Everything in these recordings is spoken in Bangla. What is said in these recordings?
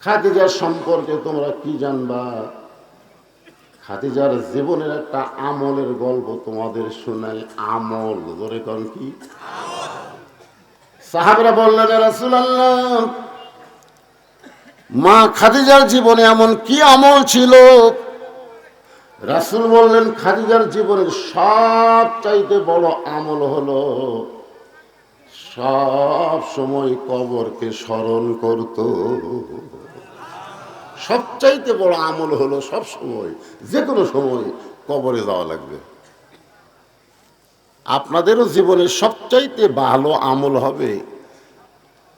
খাদিজার সম্পর্কে তোমরা কি জানবা? খাদিজার জীবনের একটা আমলের গল্প তোমাদের শোনাই। আমল ধরে কোন কি? সাহাবারা বললেন, ইয়া রাসূলুল্লাহ, মা খাদিজার জীবনে এমন কি আমল ছিল? রাসূল বললেন, খাদিজার জীবনের সবচাইতে বড় আমল হলো সব সময় কবরকে স্মরণ করত। সবচাইতে বড় আমল হলো সব সময়, যে কোনো সময় কবরে যাওয়া লাগবে। আপনাদেরও জীবনের সবচাইতে ভালো আমল হবে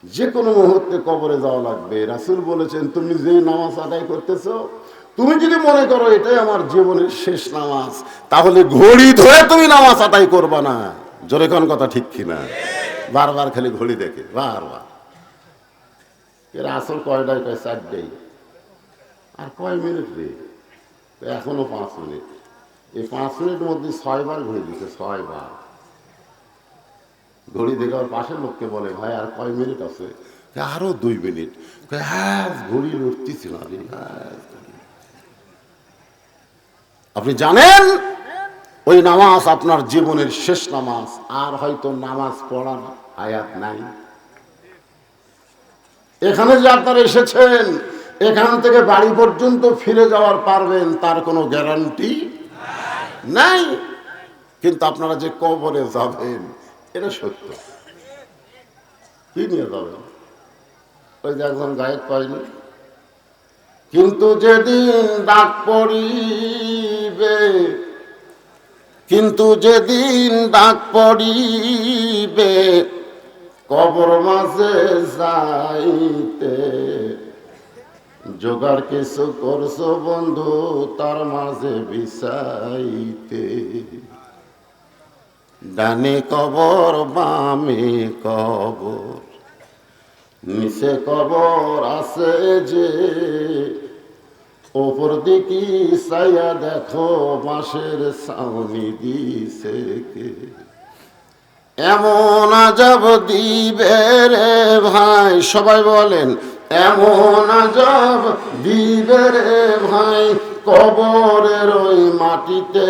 যে কোনো মুহূর্তে কবরে যাওয়া লাগবে। রাসূল বলেছেন, তুমি যে নামাজ আদায় করতেছো, তুমি যদি মনে করো এটাই আমার জীবনের শেষ নামাজ, তাহলে ঘড়ি ধরে তুমি নামাজ আদায় করবা না। জোরে কোন কথা ঠিক কিনা? বারবার খালি ঘড়ি দেখে, বারবার। এর আসল কয়টায়? কয় চারটেই। আর কয় মিনিট রে? এখনো 5 মিনিট। এই 5 মিনিটের মধ্যে 6 বার ঘড়ি দিচ্ছে, 6 বার। ঘড়ি দেখে ওর পাশের লোককে বলে, ভাই আর কয় মিনিট আছে? আরো 2 মিনিট। হ্যাঁ, ঘড়ি উঠতেছি না। আপনি জানেন ওই নামাজ আপনার জীবনের শেষ নামাজ, আর হয়তো নামাজ পড়ার হায়াত নাই। এখানে যে আপনারা এসেছেন, এখান থেকে বাড়ি পর্যন্ত ফিরে যাওয়ার পারবেন তার কোনো গ্যারান্টি নাই। কিন্তু আপনারা যে কবরে যাবেন এটা সত্য। কি নিয়ে যাবেন? ওই যে একজন গায়ক পাইনি, কিন্তু যেদিন ডাক পড়িবে, কিন্তু যেদিন ডাক পড়িবে কবর মাঝে যাইতে, জোগাড় কিছু করছো বন্ধু তার মাঝে বিছাইতে। ডানে কবর বামে কবর, নিচে কবর আছে যে, ওপর দিকে চাইয়া দেখো বাঁশের ছাউনি দিছে কে। এমন আজব দিবে রে ভাই, সবাই বলেন, এমন আজব দিবে রে ভাই কবরের ওই মাটিতে,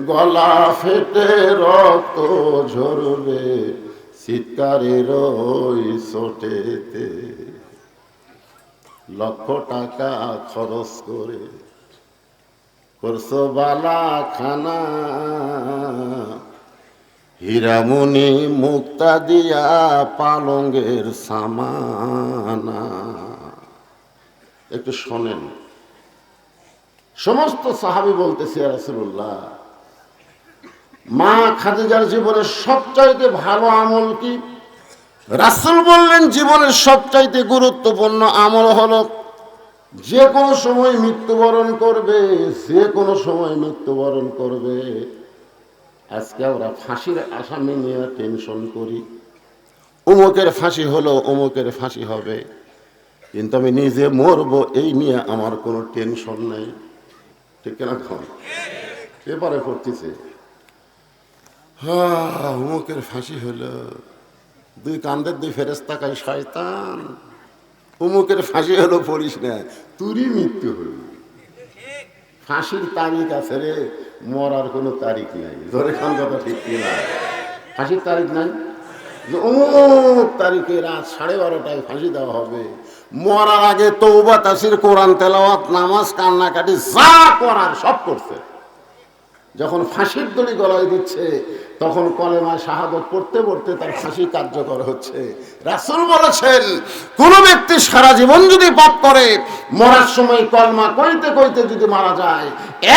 গলা ফেটে রক্ত ঝরবে চিৎকারের ওই চোটেতে। লক্ষ টাকা খরচ করে করছো বালা খানা, হীরামণি মুক্তা দিয়া পালঙ্গের সামানা। একটু শোনেন, সমস্ত সাহাবী বলতেছে, ইয়া রাসূলুল্লাহ, মা খাদিজার জীবনের সবচাইতে ভালো আমল কি? রাসূল বললেন, জীবনের সবচাইতে গুরুত্বপূর্ণ আমল হলো যে কোনো সময় মৃত্যুবরণ করবে, যে কোনো সময় মৃত্যুবরণ করবে। আজকে আমরা ফাঁসির আসামি নিয়ে টেনশন করি, অমুকের ফাঁসি হলো, অমুকের ফাঁসি হবে, কিন্তু আমি নিজে মরবো এই নিয়ে আমার কোনো টেনশন নেই। ঠিক না? এখন পেপারে পড়তেছে, হ্যাঁ অমুকের ফাঁসি হলো, 2 কান্দের 2 ফেরেশতা কয়, শয়তান অমুকের ফাঁসি হলো, পড়িস না, তুরই মৃত্যু হল। ফাঁসির তারিখ আছে রে, মরার কোনো তারিখ নাই। ধরে খান কথা ঠিক কিনা? ফাঁসির তারিখ নাই যে অমুক তারিখে রাত 12:30টায় ফাঁসি দেওয়া হবে। মরার আগে তওবা তাফসীর, কোরআন তেলাওয়াত, নামাজ, কান্নাকাটি যা করার সব করছে। যখন ফাঁসির দড়ি গলায় দিচ্ছে তখন কলেমা শাহাদত পড়তে পড়তে তার ফাঁসি কার্যকর হচ্ছে। রাসূল বলেছেন, কোন ব্যক্তি সারা জীবন যদি পাপ করে, মরার সময় কলমা কইতে কইতে যদি মারা যায়,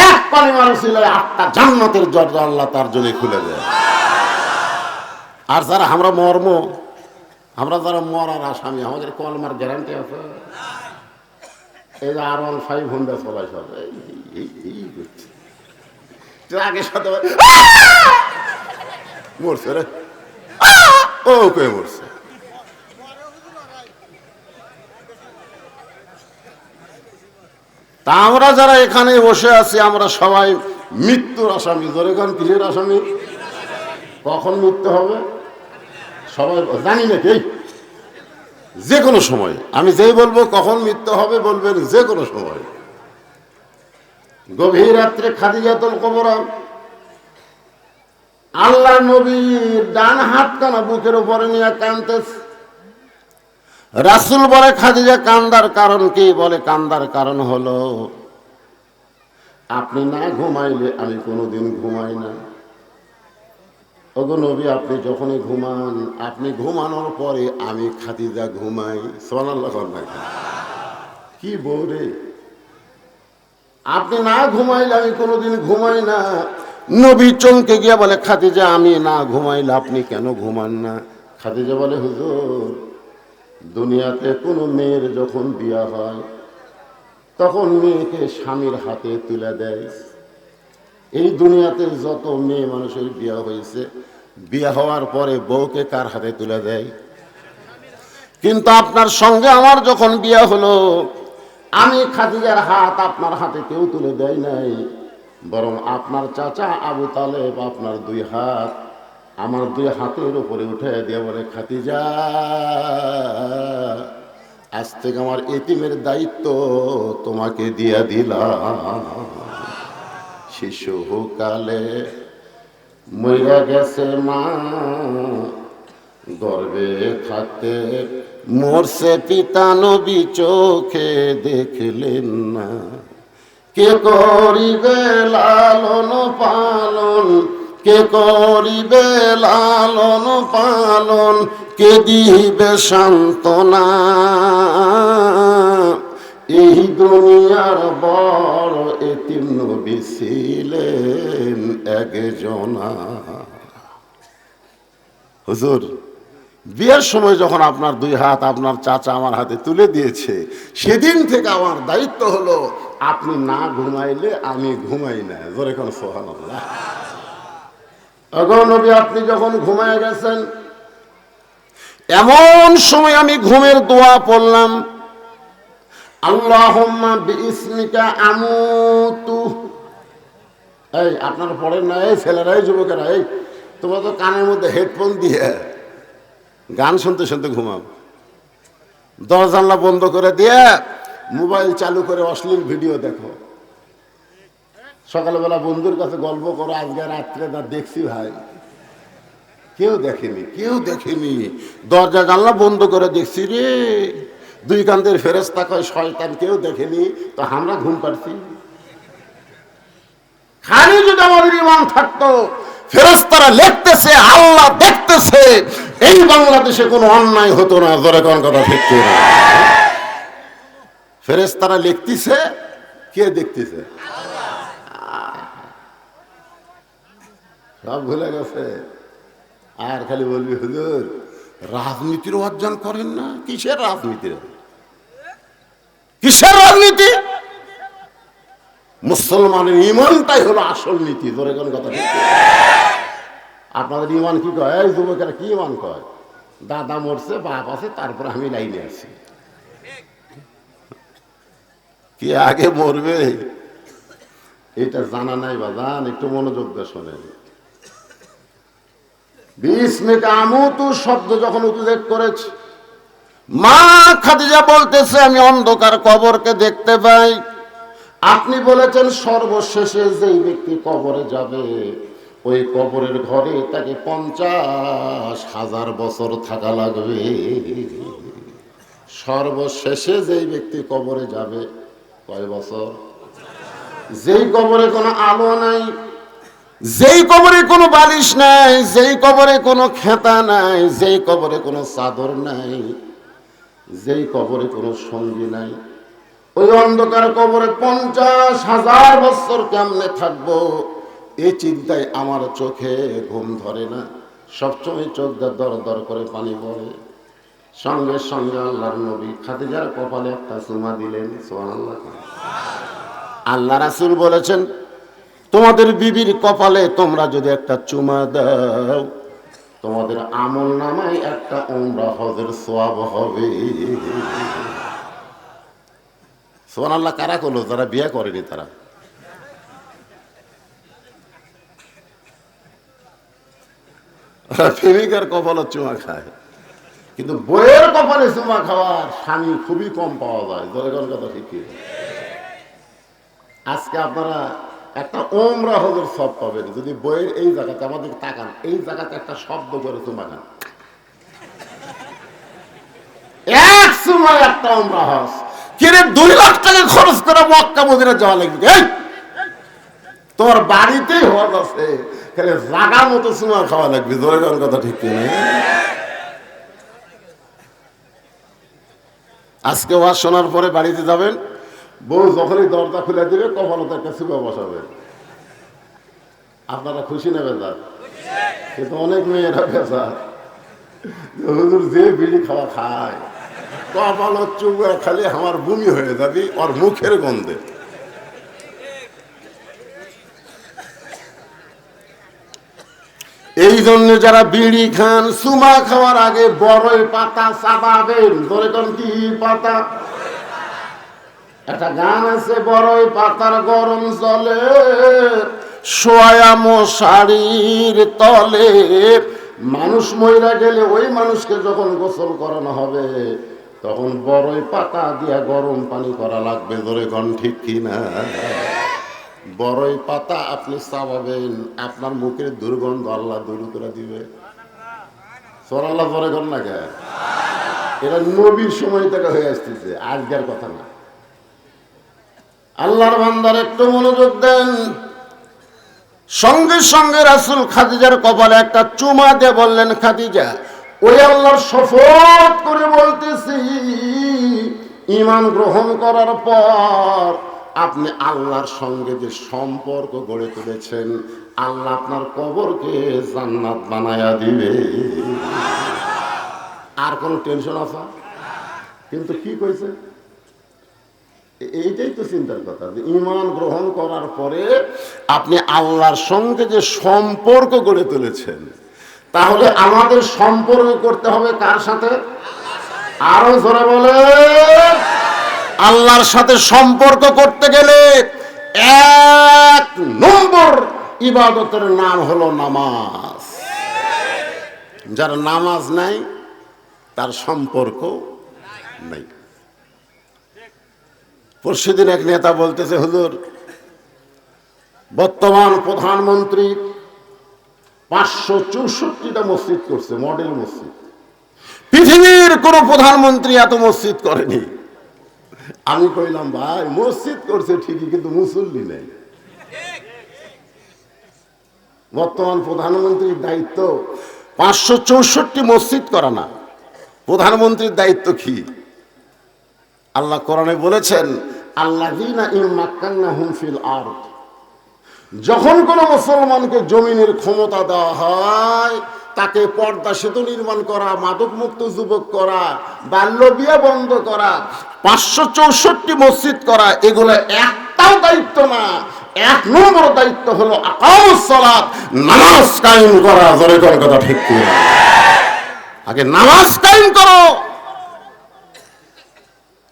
এক কলেমার উসিলায় 8টা জান্নাতের দরজা আল্লাহ তার জন্য খুলে দেয়। আর যারা আমরা মরম, আমরা যারা মরার আসামি, আমাদের কলমার গ্যারান্টি আছে? এই যে R15 হুন্ডা চলাই সব এই করছে, ট্রাকের সাথে মরছে রে, ও কে মরছে। তা আমরা যারা এখানে বসে আছি, আমরা সবাই মৃত্যুর আসামি। ধরে গান কিসের আসামি? কখন মৃত্যু হবে সবাই জানি না, কে যে কোনো সময়। আমি যেই বলবো কখন মৃত্যু হবে বলবেন যে কোনো সময়। গভীর রাত্রে খাদিজাতুল কুবরা আল্লাহ নবীর ডান হাত কানা বুকের উপরে নিয়ে কাঁদতেছে। রাসূল বলে, খাদিজা কান্দার কারণ কি? বলে, কান্দার কারণ হলো আপনি না ঘুমাইলে আমি কোনোদিন ঘুমাই না। ওগো নবী, আপনি যখনই ঘুমান, আপনি ঘুমানোর পরে আমি খাদিজা ঘুমাই। সুবহানাল্লাহ। কি বৌরে, আপনি না ঘুমাইলে আমি কোনোদিন ঘুমাই না। নবী চমকে গিয়া বলে, খাদিজা আমি না ঘুমাইলে আপনি কেন ঘুমান না? খাদিজা বলে, হুজুর, দুনিয়াতে কোনো মেয়ের যখন বিয়া হয় তখন মেয়েকে স্বামীর হাতে তুলে দেয়। এই দুনিয়াতে যত মেয়ে মানুষের বিয়া হয়েছে, বিয়া হওয়ার পরে বউকে কার হাতে তুলে দেয়? কিন্তু আপনার সঙ্গে আমার যখন বিয়া হলো, আমি খাদিজার হাত আপনার হাতে কেউ তুলে দেয় নাই, বরং আপনার চাচা আবু তালেব আপনার দুই হাত আমার দুই হাতের উপরে উঠে দিয়ে বলে, খাদিজা আজ থেকে আমার এতিমের দায়িত্ব তোমাকে দিয়া দিলাম। শিশুকালে মইরা গেছে মা, গর্বে থাকতে মরছে পিতা, নবী চোখে দেখলেন না। কে করিবে লালন পালন, কে করিবে লালন পালন, কে দিবে সান্ত্বনা? এই দুনিয়ার বড় এতিম নবী ছিলেন একজনা। হুজুর, বিয়ের সময় যখন আপনার দুই হাত আপনার চাচা আমার হাতে তুলে দিয়েছে, সেদিন থেকে আমার দায়িত্ব হলো আপনি না ঘুমাইলে আমি ঘুমাই না। জোরে কোন সুবহানাল্লাহ। ওগো নবী, আপনি যখন ঘুমায় গেছেন, এমন সময় আমি ঘুমের দোয়া পড়লাম, আল্লাহুম্মা বিইসমিকা আমুতু। এই আপনারা পড়েন না? এই ছেলেরা, এই যুবকেরা, এই তোমরা তো কানের মধ্যে হেডফোন দিয়ে গান শুনতে শুনতে ঘুমাও, দরজা জানলা বন্ধ করে দিয়ে মোবাইল চালু করে অশ্লীল ভিডিও দেখো, সকালবেলা বন্ধুর কাছে গল্প করো, আজকে রাত্রে তা দেখছি ভাই। কেউ দেখেনি, কেউ দেখেনি, দরজা জানলা বন্ধ করে দেখছি রে। দুই কান্দের ফেরেশতা কয় শয়তান, কেউ দেখেনি তো আমরা ঘুম পাচ্ছি। খালি যদি আমাদের ঈমান থাকতো, ফেরেশতারা লিখতেছে, আল্লাহ দেখতেছে, এই বাংলাদেশে কোনো অন্যায় হতো না। জোরে কোন কথা ঠিক না? ফেরেশতারা লিখতেছে, কে দেখতেছে? সব ভুলে গেছে। আর খালি বলবি, হুজুর রাজনীতির অর্জন করেন না। কিসের রাজনীতি? কিসের রাজনীতি? মুসলমানের ঈমানটাই হলো আসল নীতি। ধরে কোন কথা ঠিক? আপনাদের ঈমান কি কয়? এই যুবকেরা কি ঈমান কয়? দাদা মরছে, বাপ আছে, তারপর আমি লাইনে আছি। কি আগে মরবে এটা জানা নাই বা জান? একটু মনোযোগ দিয়ে শোনেন। বিস্মিকা আমুতু শব্দ যখন উল্লেখ করেছে, মা খাদিজা বলতেছে, আমি অন্ধকার কবরকে দেখতে পাই। আপনি বলেছেন সর্বশেষে যেই ব্যক্তি কবরে যাবে, ওই কবরের ঘরে তাকে 50,000 বছর থাকা লাগবে। সর্বশেষে যেই ব্যক্তি কবরে যাবে, কয় বছর? যেই কবরে কোনো আলো নাই, যেই কবরে কোনো বালিশ নাই, যেই কবরে কোনো খেতা নাই, যেই কবরে কোনো চাদর নাই, যেই কবরে কোনো সঙ্গী নাই, ওই অন্ধকার কবরে 50,000 বছর কেমনে থাকবো, এই চিন্তায় আমার চোখে ঘুম ধরে না। সবসময় চোখ দর দর করে পানি পড়ে। সঙ্গে সঙ্গে আল্লাহর নবী খাদিজার কপালে একটা চুমা দিলেন। সুবহানাল্লাহ। আল্লাহ রাসূল বলেছেন, তোমাদের বিবির কপালে তোমরা যদি একটা চুমা দাও, তোমাদের আমল নামায় একটা উমরা হজের সওয়াব হবে। সুবহানাল্লাহ। কারা করলো? যারা বিয়ে করেনি তারা। প্রেমিকার কপালে চুমা খায়, কিন্তু বইয়ের কপালে চুমা খাওয়ার স্বামী খুবই কম পাওয়া যায়। জনগণ কথা ঠিক কি? আজকে আপনারা একটা ওমরা হজুর সব পাবেন যদি বইয়ের এই জায়গাতে আমাদের তাকান, এই জায়গাতে একটা শব্দ করে চুমা খান। এক সময় একটা ওমরা হজ কিরে 2 লাখ টাকা খরচ করে মক্কা মদিনা যাওয়া লাগবে। এই তোমার বাড়িতেই হজ আছে, খালি জাগা মতো চুমা খাওয়া লাগবে। জনগণ কথা ঠিক কি? আজকে ওয়াজ শোনার পরে বাড়িতে যাবেন, বউ যখনই দরজা খুলে দিবে কপালতে একটা চুমা বসাবেন। আপনারা খুশি নেবেন না? কিন্তু অনেক মেয়েরা বেজার, হুজুর যে বিড়ি খাওয়া খায় কপালত চুমা খালি আমার বমি হয়ে যাবে ওর মুখের গন্ধে। এই জন্য যারা বিড়ি খান চুমা খাওয়ার আগে বড়ই পাতা চাবাবেন। ধরে কোন কি পাতা? একটা গান আছে, বড়ই পাতার গরম জলে সোয়া মশারির তলে। মানুষ মইরা গেলে ওই মানুষকে যখন গোসল করানো হবে তখন বড়ই পাতা দিয়া গরম পানি করা লাগবে। ধরে কোন ঠিক কিনা? বড়ই পাতা আপনি চাবাবেন, আপনার মুখের দুর্গন্ধ আল্লাহ দূর করে দিবে। সোরাল্লাহ ধরে কোন না কে? এটা নবীর সময় থেকে হয়ে আসতেছে, আজকের কথা না। আল্লাহর বান্দার একটু মনোযোগ দেন। সঙ্গে সঙ্গে রাসূল খাদিজার কপালে একটা চুমা দিয়ে বললেন, খাদিজা ওই আল্লাহর শপথ করে বলতেছি, ঈমান গ্রহণ করার পর আপনি আল্লাহর সঙ্গে যে সম্পর্ক গড়ে তুলেছেন, আল্লাহ আপনার কবরকে জান্নাত বানায়া দিবে। আর কোনো টেনশন আছে? কিন্তু কি কইছে? এইটাই তো চিন্তার কথা, যে ঈমান গ্রহণ করার পরে আপনি আল্লাহর সঙ্গে যে সম্পর্ক গড়ে তুলেছেন, তাহলে আমাদের সম্পর্ক করতে হবে কার সাথে? আরো জোরে বলে। আল্লাহর সাথে সম্পর্ক করতে গেলে 1 নম্বর ইবাদতের নাম হলো নামাজ। যার নামাজ নাই তার সম্পর্ক নাই। পরশুদিন এক নেতা বলতেছে, হুজুর বর্তমান প্রধানমন্ত্রী 564টা মসজিদ করছে, মডেল মসজিদ। পৃথিবীর কোন প্রধানমন্ত্রী এত মসজিদ করেনি। আমি কইলাম, ভাই মসজিদ করছে ঠিকই, কিন্তু মুসল্লি নেই। বর্তমান প্রধানমন্ত্রীর দায়িত্ব 564 মসজিদ করা না। প্রধানমন্ত্রীর দায়িত্ব কি? আল্লাহ কোরআনে বলেছেন, আল্লাযীনা ইম্মাক্কান্নাহুম ফিল আরদ। যখন কোনো মুসলমানকে জমিনের ক্ষমতা দেওয়া হয়, তাকে পর্দা সেতু নির্মাণ করা, মাদক মুক্ত যুবক করা, বাল্য বিয়ে বন্ধ করা, 564 মসজিদ করা, এগুলো একটাও দায়িত্ব না। 1 নম্বর দায়িত্ব হলো আকামুস সালাত, নামাজ কায়েম করা। জোরে করে কথা ঠিক কি? আগে নামাজ কায়েম করো।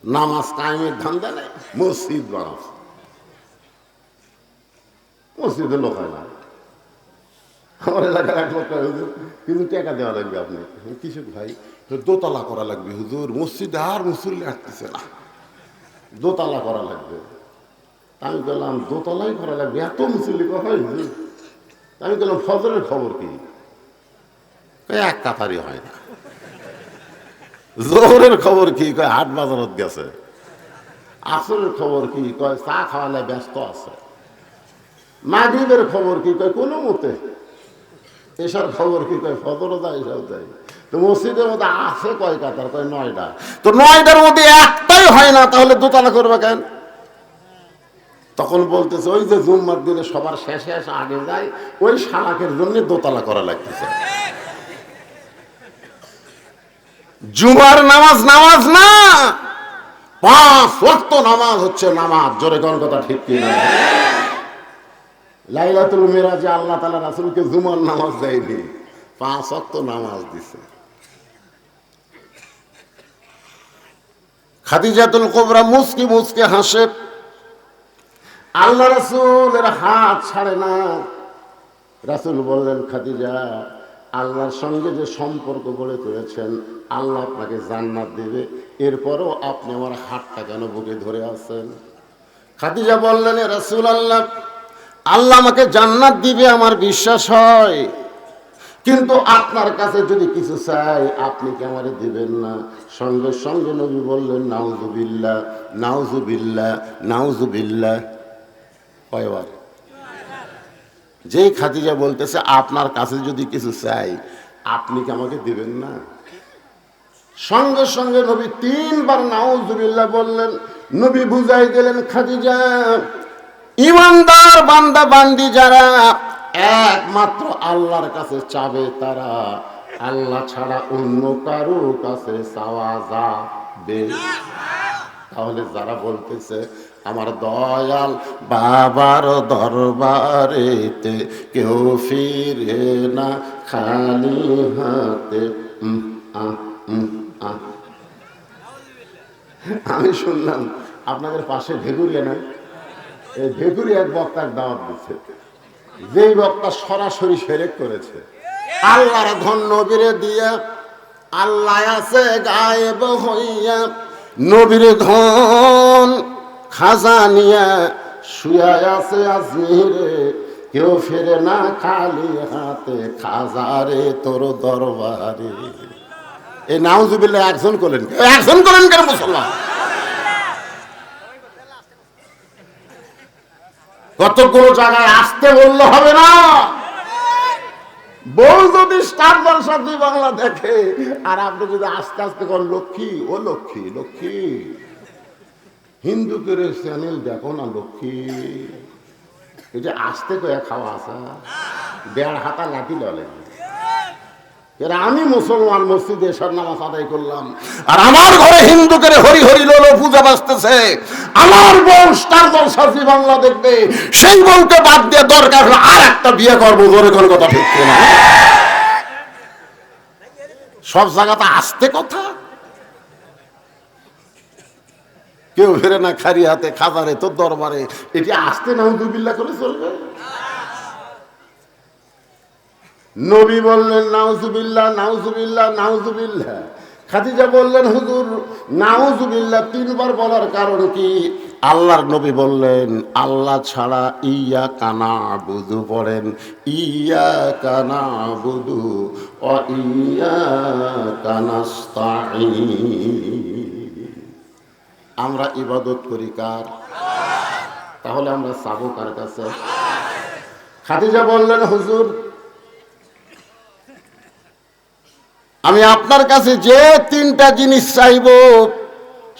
নামাজ কায়েমের ধান্দা নেই, মসজিদ বানাও। মসজিদে লোক হয় না। আমার এলাকার এক লোক কিন্তু টাকা দেওয়া লাগবে আপনি। কিছু ভাই দোতলা করা লাগবে হুজুর, মসজিদে আর মুসল্লি আসতেছে না, দোতলা করা লাগবে। আমি বললাম দোতলাই করা লাগবে, এত মুসল্লি হয় হুজুর? আমি বললাম ফজরের খবর কি? এক কাতারই হয় না। জোহরের খবর কি? কয় হাট বাজারত গেছে। আসরের খবর কি? কয় চা খাওয়ালে ব্যস্ত আছে। মাগরিবের খবর কি? কয় কোনো মতে। এসার খবর কি? কয় ফজরও যায়, এসাও যায়। তো মসজিদের মধ্যে আছে কয় কাতার? কয় 9টা। তো 9টার মধ্যে একটাই হয় না, তাহলে দোতলা করবে কেন? তখন বলতেছে, ওই যে জুম্মার দিনে সবার শেষে এসে আগে যায়, ওই শালাকের জন্য দোতলা করা লাগতেছে। জুমার নামাজ নামাজ না, 5 ওয়াক্ত নামাজ হচ্ছে নামাজ। জোরে কোন কথা ঠিক কিনা? লাইলাতুল মিরাজে আল্লাহ তাআলা রাসূলকে জুমার নামাজ দেয়নি, 5 ওয়াক্ত নামাজ দিছে। খাদিজাতুল কুবরা মুস্কি মুস্কি হাসে। আল্লাহ রাসূলের হাত ছাড়ে না। রাসূল বললেন, খাদিজা আল্লাহর সঙ্গে যে সম্পর্ক গড়ে তুলেছেন, আল্লাহ আপনাকে জান্নাত দেবে, এরপরও আপনি আমার হাতটা কেন বুকে ধরে আছেন? খাদিজা বললেন, এ রাসূলুল্লাহ, আল্লাহ আমাকে জান্নাত দিবে আমার বিশ্বাস হয়, কিন্তু আপনার কাছে যদি কিছু চাই আপনি কি আমারে দিবেন না? সঙ্গে সঙ্গে নবী বললেন, নাউজুবিল্লাহ, নাউজুবিল্লাহ, নাউজুবিল্লাহ। কয়বার? যেই খাদিজা বলতেছে আপনার কাছে যদি কিছু চাই আপনি কি আমাকে দিবেন না, সঙ্গে সঙ্গে নবী 3 বার নাউজুবিল্লাহ বললেন। নবী বুঝাই দিলেন, খাদিজা, ইমানদার বান্দা বান্দি যারা একমাত্র আল্লাহর কাছে চাবে তারা আল্লাহ ছাড়া অন্য কারো কাছে চাওয়া যাবে। তাহলে যারা বলতেছে আমার দয়াল বাবার দরবারেতে কেউ ফিরে না খালি হাতে, আমি শুনলাম আপনাদের পাশে ভেগুরিয়া নাই, এই ভেগুরিয়া এক বক্তার দাওয়াত দিচ্ছে, যেই বক্তা সরাসরি শিরক করেছে। আল্লাহর ধন নবীরে দিয়া, আল্লাহ আছে গায়েব হইয়া, নবীর ধন খাজানিয়া শুয়া আছে আজমিরে, কেউ ফেরে না খালি হাতে খাজারে তোর দরবারে। এই নাউজুবিল্লাহ একজন করলেন কেন মুসলমান? কতগুলো জায়গায় আসতে বললে হবে না। বউ যদি স্টার জলসা জি বাংলা দেখে আর আপনি যদি আস্তে আস্তে করেন লক্ষ্মী, ও লক্ষ্মী, লক্ষ্মী হিন্দু করে চ্যানেল দেখো না লক্ষ্মী, এই যে আস্তে করে খাওয়া আসা 1.5 হাতা লাঠি ললে। আমি মুসলমান মসজিদে এসব নামাজ আদায় করলাম আর আমার ঘরে হিন্দু করে হরি হরি লোলো পূজা বাজতেছে, আমার বউ স্টার জলসা জি বাংলা দেখবে, সেই বউকে বাদ দিয়ে দরকার হলো আর একটা বিয়ে করবো। জোরে কোন কথা ঠিক না? সব জায়গাতে আসতে কথা, কেউ ফেরে না খালি হাতে খাজারে তোর দরবারে, এটি আসতে নাউজুবিল্লাহ করে চলবে? নবী বললেন নাউজুবিল্লাহ, নাউজুবিল্লাহ, নাউজুবিল্লাহ। খাদিজা বললেন, হুজুর নাউজুবিল্লাহ 3 বার বলার কারণ কি? আল্লাহর নবী বললেন, আল্লাহ ছাড়া ইয়া কানা বুধু পড়েন, ইয়া কানা বুধু ও ইয়া কানাস্তাঈন। আমরা ইবাদত করি কার? তাহলে আমরা চাবো কার কাছে? খাদিজা বললেন, হুজুর আমি আপনার কাছে যে 3টা জিনিস চাইব,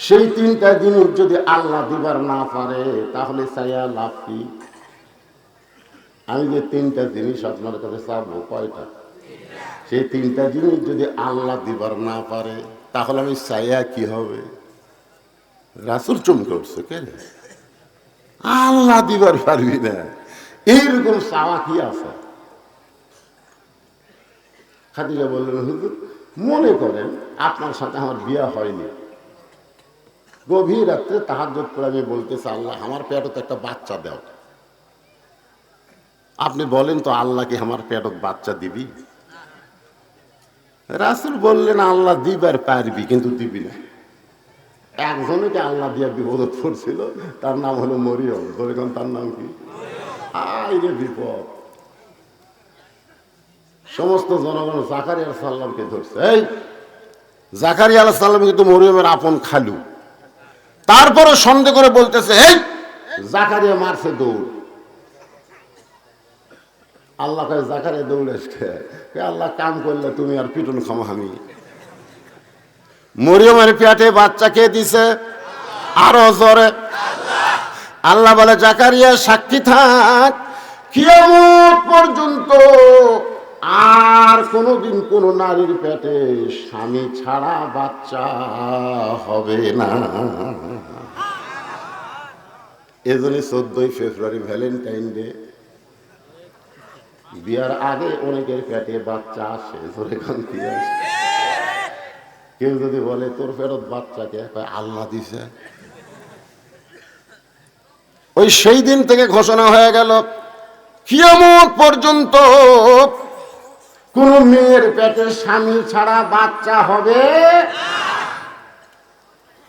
সেই 3টা জিনিস যদি আল্লাহ দিবার না পারে তাহলে চাইয়া লাভ কি? আমি যে 3টা জিনিস আপনার কাছে চাবো, কয়টা? সেই 3টা জিনিস যদি আল্লাহ দিবার না পারে তাহলে আমি চাইয়া কি হবে? রাসূল চমকে উঠছে, কে আল্লাহ দিবার পারবি না, এইরকম চাওয়া কি আছে? খাদিজা বললেন, হুজুর মনে করেন আপনার সাথে আমার বিয়ে হয়নি, গভীর রাত্রে তাহাজ্জুদ করে আমি বলতেছি, আল্লাহ আমার পেটে তো একটা বাচ্চা দাও। আপনি বলেন তো আল্লাহ কি আমার পেটত বাচ্চা দিবি? রাসূল বললেন, আল্লাহ দিবার পারবি কিন্তু দিবি না। একজনকে আল্লাহ দিয়া বিপদত পড়ছিল, তার নাম হলো মরিয়ম। ধরেন তার নাম কি? আইরে বিপদ। সমস্ত জনগণ জাকারিয়া আলাইহিস সালামকে ধরছে। এই জাকারিয়া আলাইহিস সালাম কিন্তু মরিয়মের আপন খালু, তারপরে সন্দেহ করে বলতেছে, এই জাকারিয়া মারছে দৌড়। আল্লাহ কয়, জাকারিয়া দৌড় এসে আল্লাহ কাম করলে তুমি আর পিটন খামো আমি। মরিয়মের পেটে বাচ্চা কে দিছে? আরো জোরে আল্লাহ বলে, জাকারিয়া সাক্ষী থাক, কিয়ামত পর্যন্ত আর কোনদিন কোন নারীর পেটে স্বামী ছাড়া বাচ্চা হবে না। এজন্য 14 ফেব্রুয়ারি ভ্যালেন্টাইন ডে, বিয়ার আগে অনেকের পেটে বাচ্চা আসে। কেউ যদি বলে তোর ফেরত বাচ্চাকে, আল্লাহ দিছে। ওই সেই দিন থেকে ঘোষণা হয়ে গেল, কিয়ামত পর্যন্ত কোন মেয়ের পেটে স্বামী ছাড়া বাচ্চা হবে?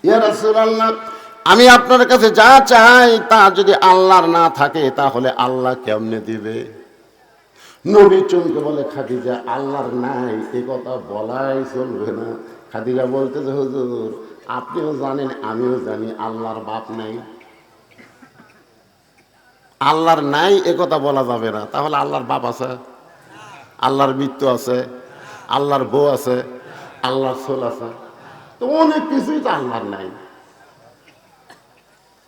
ইয়া রাসূলুল্লাহ, আমি আপনার কাছে যা চাই তা যদি আল্লাহর না থাকে তাহলে আল্লাহ কেমনে দিবে? নবী চমকে বলে, খাদিজা আল্লাহর নাই এ কথা বলাই চলবে না। খাদিজা বলতেছে, হুজুর আপনিও জানেন আমিও জানি আল্লাহর বাপ নাই। আল্লাহর নাই এ কথা বলা যাবে না। তাহলে আল্লাহর বাপ আছে, আল্লাহর মৃত্যু আছে, আল্লাহর বউ আছে, আল্লাহর ছোল আছে, তো অনেক কিছুই তো আল্লাহর নাই।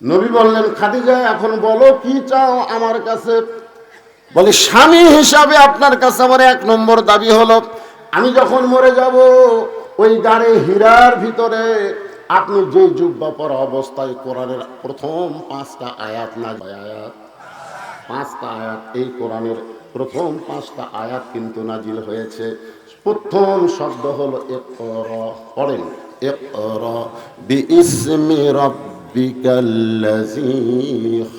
নবী বললেন, খাদিজা এখন বলো কি চাও আমার কাছে? বলে, স্বামী হিসাবে আপনার কাছে আমার 1 নম্বর দাবি হলো, আমি যখন মরে যাব ওই গাড়ে হীরার ভিতরে আপনি যে জুব্বা পরা অবস্থায় কোরআনের প্রথম 5টা আয়াত না আয়াত 5টা আয়াত, এই কোরআনের প্রথম 5টা আয়াত কিন্তু নাজিল হয়েছে। প্রথম শব্দ হলো ইকরা। পড়েন, ইকরা বিইসমি রাব্বিকাল্লাযী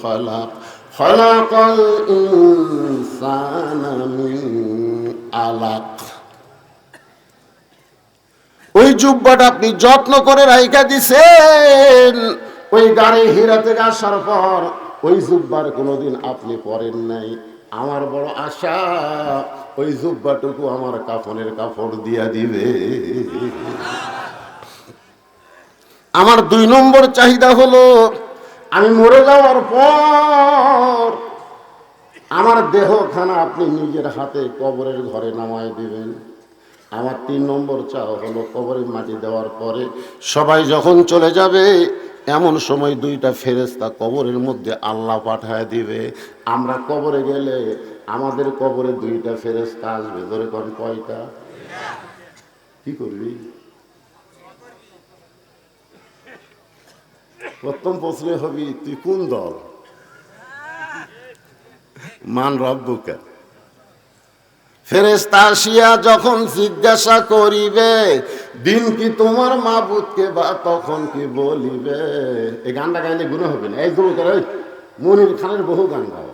খালাক খালাকাল ইনসানা মিন আলাক। ওই জুব্বাটা আপনি যত্ন করে রাইখা দিছেন, ওই গাড়ি হীরা থেকে আসার পর ওই জুব্বার কোনোদিন আপনি পরেন নাই। আমার বড় আশা ওই জুব্বাটুকু আমার কাফনের কাপড় দিয়া দিবে। আমার 2 নম্বর চাহিদা হলো, আমি মরে যাওয়ার পর আমার দেহখানা আপনি নিজের হাতে কবরের ঘরে নামায় দিবেন। আমার 3 নম্বর চাওয়া হলো, কবরে মাটি দেওয়ার পরে সবাই যখন চলে যাবে এমন সময় 2টা ফেরেশতা কবরের মধ্যে আল্লাহ পাঠায় দিবে। আমরা কবরে গেলে আমাদের কবরে 2টা ফেরেশতা আসবে। ধরে কোন কয়টা? কি করবি? প্রথম প্রশ্ন হবি, তুই কোন দল? মান রব্বুকা। ফেরেশতা আসিয়া যখন জিজ্ঞাসা করিবে, দিন কি তোমার মাবুদকে, বা তখন কি বলিবে? এই গানটা গাইলে গুনাহ হবে না? এই যুবকের ওই মনির খানের বহু গান গাও,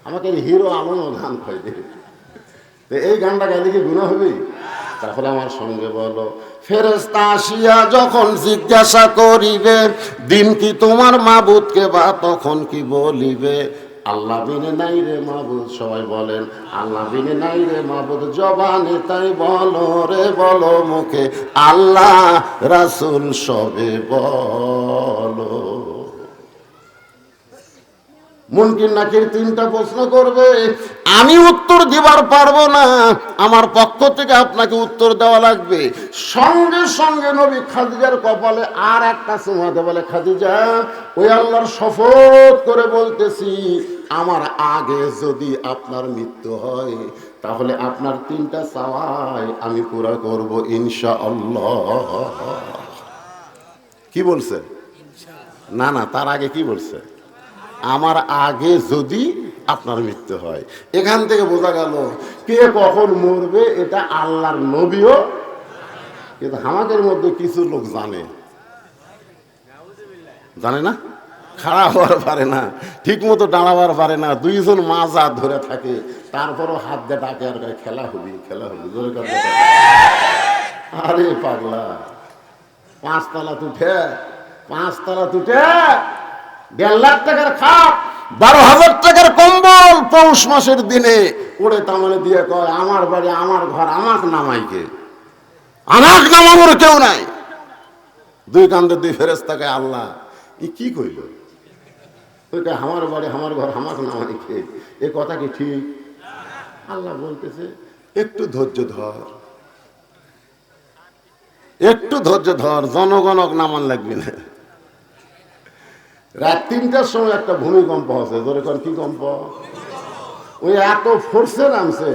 আমাকে হিরো আলমও গান খাই দে, এই গানটা গাইলে কি গুনাহ হবে? তাহলে আমার সঙ্গে বলো, ফেরেশতা আসিয়া যখন জিজ্ঞাসা করিবে, দিন কি তোমার মাবুদকে, বা তখন কি বলিবে? আল্লাহ বিনে নাই রে মাবুদ। সবাই বলেন, আল্লাহ বিনে নাই রে মাবুদ। জবানে তাই বলো রে বলো মুখে, আল্লাহ রাসূল সবে বলো। মুনকির নাকির 3টা প্রশ্ন করবে, আমি উত্তর দিবার পারবো না, আমার পক্ষ থেকে আপনাকে উত্তর দেওয়া লাগবে। সঙ্গে সঙ্গে নবী খাদিজার কপালে আর একটা চুমাতে বলে, খাদিজা ওই আল্লাহর শপথ করে বলতেছি, আমার আগে যদি আপনার মৃত্যু হয় তাহলে আপনার 3টা চাওয়াই আমি পুরা করব ইনশাআল্লাহ। কি বলছে? না না, তার আগে কি বলছে? আমার আগে যদি আপনার মৃত্যু হয়। এখান থেকে বোঝা গেল কে কখন মরবে এটা আল্লাহর নবীও, কিন্তু আমাদের মধ্যে কিছু লোক জানে না, খাড়া হওয়ার পারে না, ঠিক মতো দাঁড়াবার পারে না, 2জন মাজা ধরে থাকে, তারপরও হাত দিয়ে ডাকে আর খেলা হবি খেলা হবি। আরে পাগলা, 5 তলা তুঠে 1.5 লাখ টাকার খাট, 12,000 টাকার কম্বল পৌষ মাসের দিনে ওরে তামানে দিয়ে কয়, আমার বাড়ি আমার ঘর, আমাকে নামাইকে, আমাকে নামানোর কেউ নাই। 2 কান্দে 2 ফেরেশতাকে আল্লাহ কি কইল? ওইটা আমার বাড়ি আমার ঘর, আমাকে নামাইকে, এ কথা কি ঠিক? আল্লাহ বলতেছে, একটু ধৈর্য ধর, একটু ধৈর্য ধর, জনগণক নামান লাগবে না। রাত 3টার সময় একটা ভূমিকম্প হচ্ছে। ধরে কোন কি কম্প? ওই এত ফোর্সে নামছে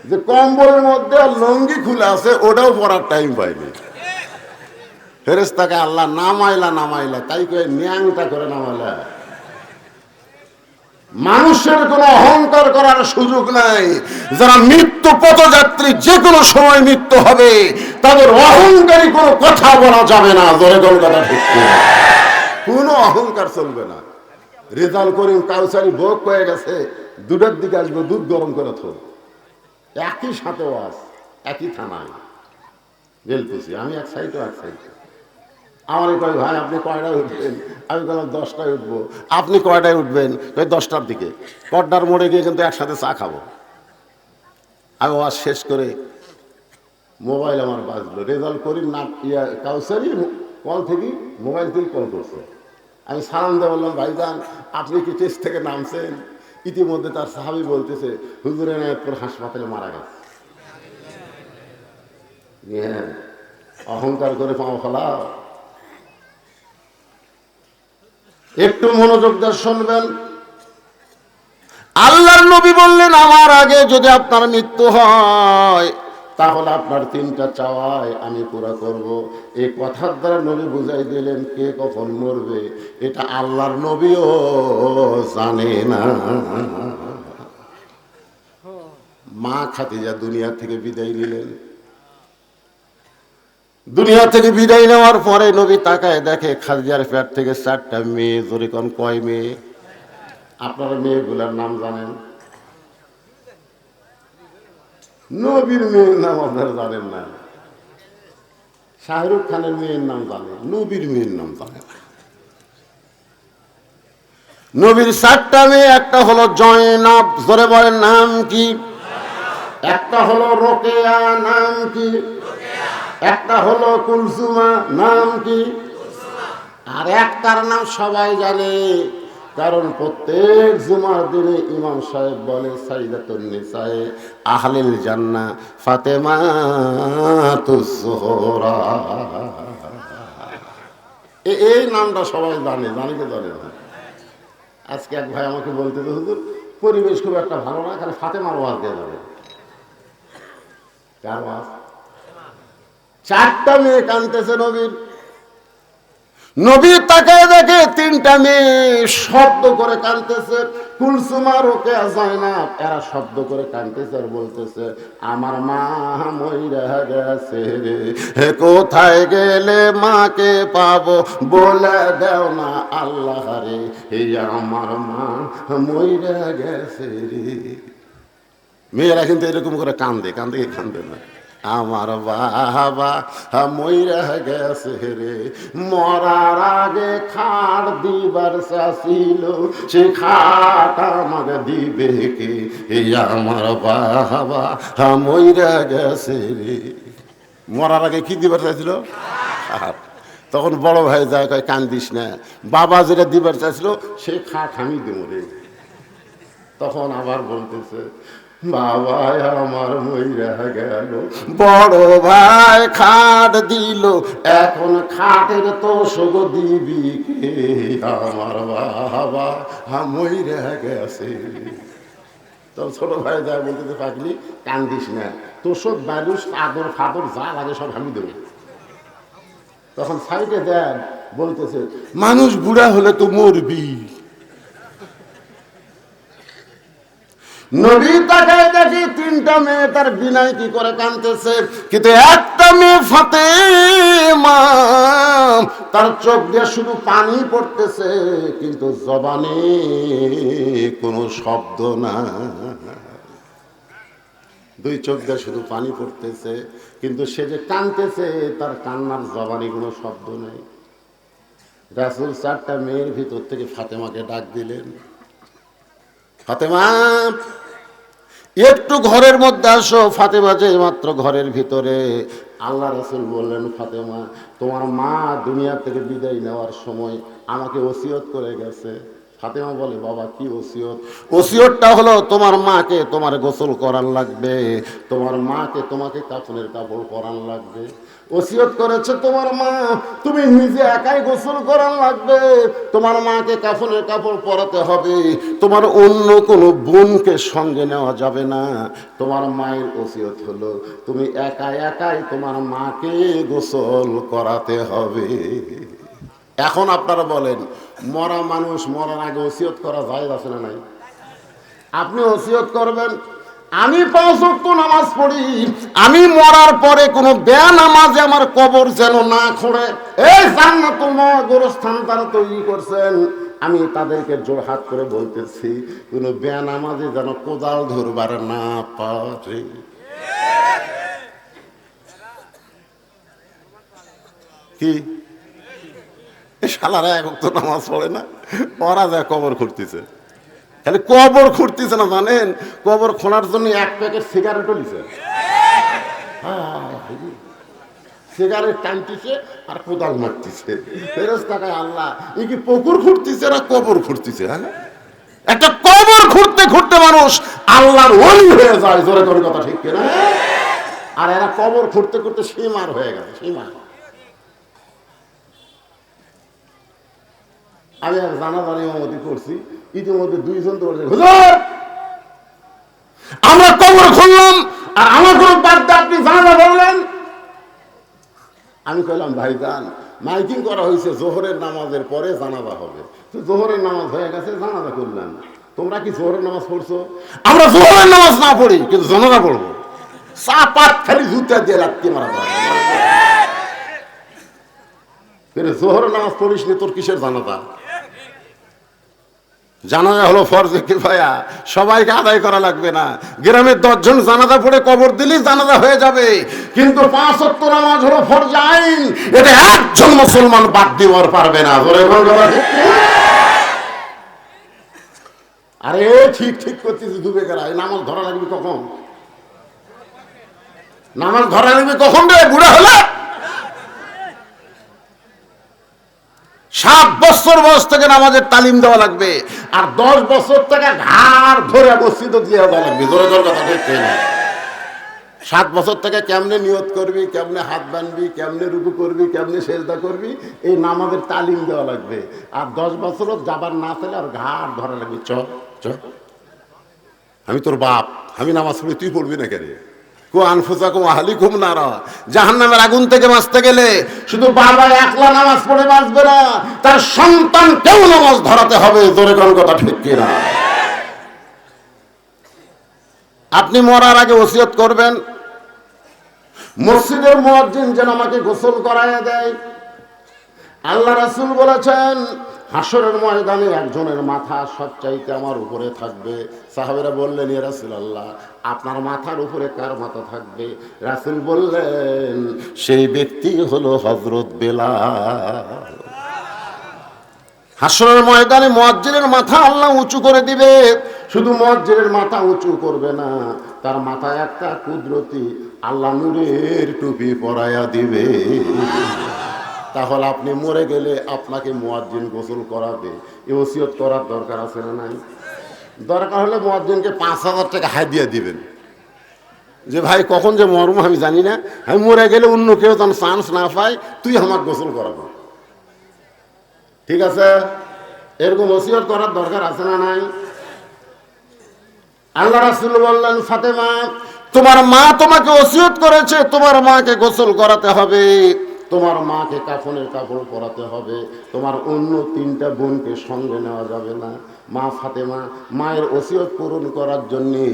যে কম্বলের মধ্যে লঙ্গি খুলে আছে, ওটাও পড়ার টাইম পাইনি। ফেরেশতাকে আল্লাহ নামাইলা তাই করে ন্যাংটা করে নামাইলা। মানুষের কোনো অহংকার করার সুযোগ নাই। যারা মৃত্যু পথযাত্রী, যে কোনো সময় মৃত্যু হবে, তাদের অহংকারী কোনো কথা বলা যাবে না। ধরে কোন কথা ঠিক কোনো অহংকার চলবে না। রেজাল্ট করিম কাউসারি ভোগ হয়ে গেছে, 2টার দিকে আসবে, দুধ গরম করে থো, একই সাথে ওয়াজ, একই থানায় রেলকুচি, আমি এক সাইডও এক সাইডে। আমার কয় ভাই আপনি কয়টায় উঠবেন? আমি বললাম 10টায় উঠবো। আপনি কয়টায় উঠবেন? কই 10টার দিকে। কড্ডার মোড়ে গিয়ে কিন্তু একসাথে চা খাবো। আমি ওয়াজ শেষ করে মোবাইল আমার বাজলো, রেজাল্ট করি না কাউসারি কল থেকে, মোবাইল থেকে কল করছে। আমি সালাম দিয়ে বললাম ভাইজান আপনি কি টেস্ট থেকে নামছেন? ইতিমধ্যে তার সাহাবী বলতেছে হুজুর এনায়েতপুর হাসপাতালে মারা গেছে। অহংকার করে পাও ফেলা। একটু মনোযোগ দিয়ে শুনবেন। আল্লাহর নবী বললেন আমার আগে যদি আপনার মৃত্যু হয় তাহলে আপনার 3টা চাওয়াই আমি পুরা করব। এই কথার দ্বারা নবী বুঝাই দিলেন কে কখন মরবে এটা আল্লাহর নবীও জানে না। মা খাদিজা দুনিয়া থেকে বিদায় নিলেন। দুনিয়া থেকে বিদায় নেওয়ার পরে নবী তাকায় দেখে খাদিজার পেট থেকে 4টা মেয়ে। জোরে কোন কয় মেয়ে? আপনারা মেয়েগুলার নাম জানেন? নবীর মেয়ের নাম আপনারা জানেন না। শাহরুখ খানের মেয়ের নাম জানে, নবীর মেয়ের নাম জানে না। নবীর 4টা মেয়ে, একটা হলো জয়নাব, জোরে বলেন নাম কি? একটা হলো রোকেয়া, নাম কি? একটা হলো কুলসুমা, নাম কি? আর একটার নাম সবাই জানে, কারণ প্রত্যেক জুমার দিনে ইমাম সাহেব বলে সাইয়্যিদাতুন নিসায়ে আহলিল জান্নাহ ফাতেমাতুজ যোহরা। এই নামটা সবাই জানে, জানে কি জানে না? আজকে এক ভাই আমাকে বলতে হুজুর পরিবেশ খুব একটা ভালো না, খালি ফাতেমার ওয়াজ দিয়ে যাবে। কার ওয়াজ? 4টা মেয়ে কাঁদতেছে নবীর। নবী তাকায় দেখে 3টা মেয়ে শব্দ করে কাঁদতেছে। কুলসুমা, রোকেয়া, জয়নাব এরা শব্দ করে কাঁদতেছে আর বলতেছে আমার মা মইরা গেছে রে, কোথায় গেলে মাকে পাবো বলে দাও না আল্লাহ রে, এই আমার মা মইরা গেছে রে। মেয়েরা কিন্তু এরকম করে কান্দে, কান্দে কান্দে না। আমার বাবা মইরা গেছে রে, মরার আগে খাট দিবার চাছিল, সে খাট আমাকে দিবে কে, এই আমার বাবা মইরা গেছে রে। মরার আগে কি দিবার চাইছিল? খাট। তখন বড় ভাই যায় কয় কান্দিস না, বাবা যেটা দিবার চাইছিল সে খাট আমি দেবো রে। তখন আবার বলতেছে বাবা আমার মইরা গেল, বড় ভাই খাট দিল, এখন খাটের তো সুগ দিবি কে, আমার বাবা মইরা গেছে। তখন ছোট ভাই যায় বলতেছে পাগলি কান্দিস না, তোষক বালুস আদর ফাদর যা লাগে সব আমি দেবো। তখন সাইডে দেন বলতেছে মানুষ বুড়া হলে তো মরবি। নবী তাকায় দেখি 3টা মেয়ে তার বিনায় কি করে কাঁদতেছে, কিন্তু একটা মেয়ে ফাতেমা তার চোখ দিয়ে শুধু পানি পড়তেছে, কিন্তু জবানে কোনো শব্দ না। 2 চোখ দিয়ে শুধু পানি পড়তেছে, কিন্তু সে যে কাঁদতেছে তার কান্নার জবানে কোনো শব্দ নেই। রাসূল 4টা মেয়ের ভিতর থেকে ফাতেমাকে ডাক দিলেন, ফাতেমা একটু ঘরের মধ্যে আসো। ফাতেমা যে মাত্র ঘরের ভিতরে, আল্লাহ রাসূল বললেন ফাতেমা তোমার মা দুনিয়া থেকে বিদায় নেওয়ার সময় আমাকে ওসিয়ত করে গেছে। ফাতেমা বলে বাবা কি ওসিয়ত? ওসিয়তটা হলো তোমার মাকে তোমার গোসল করার লাগবে, তোমার মাকে তোমাকে কাফনের কাপড় পরান লাগবে। ওসিয়ত করেছে তোমার মা তুমি নিজে একাই গোসল করার লাগবে, তোমার মাকে কাফনের কাপড় পরাতে হবে, তোমার অন্য কোনো বোনকে সঙ্গে নেওয়া যাবে না। তোমার মায়ের ওসিয়ত হলো তুমি একাই একাই তোমার মাকে গোসল করাতে হবে। এখন আপনারা বলেন মরা মানুষ মরার আগে ওসিয়ত করা যায় আছে না নাই? আপনি ওসিয়ত করবেন আমি 5 ওয়াক্ত নামাজ পড়ি, আমি মরার পরে কোনো বেনামাজে আমার কবর যেন না খোঁড়ে। এই জান্নাতুল মাওয়া গোরস্থান তারা তৈরি করছেন, আমি তাদেরকে জোড়হাত করে বলতেছি, কোনো বেনামাজি যেন কোদাল ধরবার না পারে। কি শালারা এক ওয়াক্ত নামাজ পড়ে না, ওরা যায় কবর খুঁড়তেছে। খালি কবর খুঁড়তেছে না, জানেন কবর খোঁড়ার জন্য এক প্যাকেট সিগারেটও নিছে। সিগারেট টানতেছে আর কোদাল মারতেছে। ফেরেশতাকে আল্লাহ এই কি পুকুর খুঁড়তেছে না কবর খুঁড়তেছে? হ্যাঁ, একটা কবর খুঁড়তে খুঁড়তে মানুষ আল্লাহর ওলি হয়ে যায়। জোরে করে কথা ঠিক কিনা? আর এরা কবর খুঁড়তে খুঁড়তে সীমার হয়ে গেল। সীমার আমি এক জানাজানি ইমামতি করছি, ইতিমধ্যে দুইজন তো হুজুর আমরা কবর খুললাম আর আমার কোনো বাদ দিয়ে আপনি জানাজা বললেন। আমি কইলাম ভাইজান, মাইকিং করা হয়েছে জোহরের নামাজের পরে জানাজা হবে, তো জোহরের নামাজ হয়ে গেছে, জানাজা করলাম। তোমরা কি জোহরের নামাজ পড়ছো? আমরা জোহরের নামাজ না পড়ি, কিন্তু জানাজা পড়বো। চা পাত খালি জুতা দিয়ে রাখতে মারা যায়। জোহরের নামাজ পড়িস নি, তোর কিসের জানাজা? জানাজা হলো ফরজে কিফায়া, সবাইকে আদায় করা লাগবে না। গ্রামের 10 জন জানাজা পড়ে কবর দিলেই জানাজা হয়ে যাবে, কিন্তু 5 ওয়াক্ত নামাজ হলো ফরজে আইন, এটা একজন মুসলমান বাদ দিবার পারবে না। আরে ঠিক ঠিক করতেছি, ডুবে গেলা। এই নামাজ ধরা লাগবে কখন? নামাজ ধরা লাগবে কখন রে? বুড়া হলে 7 বছর বয়স থেকে নামাজের তালিম দেওয়া লাগবে, আর 10 বছর থেকে ঘাড় ধরে মসজিদে দিয়ে দেওয়া লাগবে। জোরে জোরে কথা দেখতে না। 7 বছর থেকে কেমনে নিয়ত করবি, কেমনে হাত বানবি, কেমনে রুকু করবি, কেমনে সেজদা করবি, এই নামাজের তালিম দেওয়া লাগবে। আর 10 বছরও যাবার না পেলে আর ঘাড় ধরা লাগবে। চ চ, আমি তোর বাপ, আমি নামাজ পড়ি, তুই পড়বি না কেন? জাহান্নামের আগুন থেকে বাঁচতে গেলে শুধু বাবা একলা নামাজ পড়ে বাঁচবে না, তার সন্তান কেউ নামাজ ধরাতে হবে। জোরে কোন কথা ঠিক কিনা? আপনি মরার আগে ওসিয়ত করবেন, মসজিদের মুয়াজ্জিন যেন আমাকে গোসল করাইয়া দেয়। আল্লাহ রাসূল বলেছেন, হাসরের ময়দানে একজনের মাথা সবচাইতে আমার উপরে থাকবে। সাহাবেরা বললেন, ইয়া রাসূলুল্লাহ, আপনার মাথার উপরে কার মাথা থাকবে? রাসূল বললেন, সেই ব্যক্তি হলো হযরত বেলাল। হাসরের ময়দানে মুয়াজ্জিনের মাথা আল্লাহ উঁচু করে দিবে। শুধু মুয়াজ্জিনের মাথা উঁচু করবে না, তার মাথায় একটা কুদরতি আল্লাহ নূরের টুপি পরাইয়া দিবে। তাহলে আপনি মরে গেলে আপনাকে মুয়াজ্জিন গোসল করাবে। এই ওসিয়ত করার দরকার আছে না নাই? দরকার হলে মুয়াজ্জিনকে 5,000 টাকা হাদিয়া দিবেন, যে ভাই কখন যে মরম আমি জানি না, আমি মরে গেলে অন্য কেউ যেন চান্স না পায়, তুই আমাকে গোসল করাবো। ঠিক আছে? এরকম ওসিয়ত করার দরকার আছে না নাই? আল্লাহ রাসূল বললেন, ফাতেমা, তোমার মা তোমাকে ওসিয়ত করেছে, তোমার মাকে গোসল করাতে হবে, তোমার মাকে কাফনের কাপড় পরাতে হবে, তোমার অন্য 3টা বোনকে সঙ্গে নেওয়া যাবে না। মা ফাতেমা মায়ের ওসিয়ত পূরণ করার জন্যে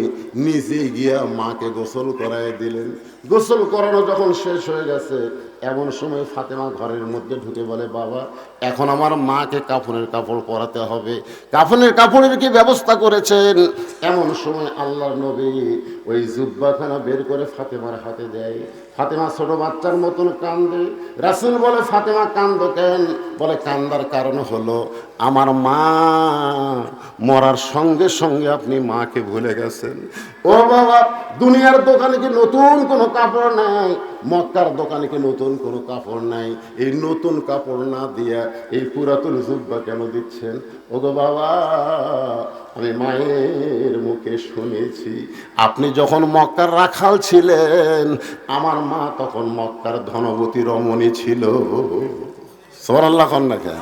নিজে গিয়া মাকে গোসল করাই দিলেন। গোসল করানো যখন শেষ হয়ে গেছে, এমন সময় ফাতেমা ঘরের মধ্যে ঢুকে বলে, বাবা, এখন আমার মাকে কাফনের কাপড় পরাতে হবে, কাফনের কাপড়ের কি ব্যবস্থা করেছেন? এমন সময় আল্লাহর নবী ওই জুব্বাখানা বের করে ফাতেমার হাতে দেয়। ফাতেমা ছোট বাচ্চার মতন কান্দে। রাসূল বলে, ফাতেমা কান্দো কেন? বলে, কান্দার কারণ হলো আমার মা মরার সঙ্গে সঙ্গে আপনি মাকে ভুলে গেছেন। ও বাবা, দুনিয়ার দোকানে কি নতুন কোনো কাপড় নাই? মক্কার দোকানে কি নতুন কোনো কাপড় নাই? এই নতুন কাপড় না দিয়া এই পুরাতন জুব্বা কেন দিচ্ছেন? ওগো বাবা, আমি মায়ের মুখে শুনেছি, আপনি যখন মক্কার রাখাল ছিলেন, আমার মা তখন মক্কার ধনবতী রমণী ছিল। সুবহানাল্লাহ কন না কেন?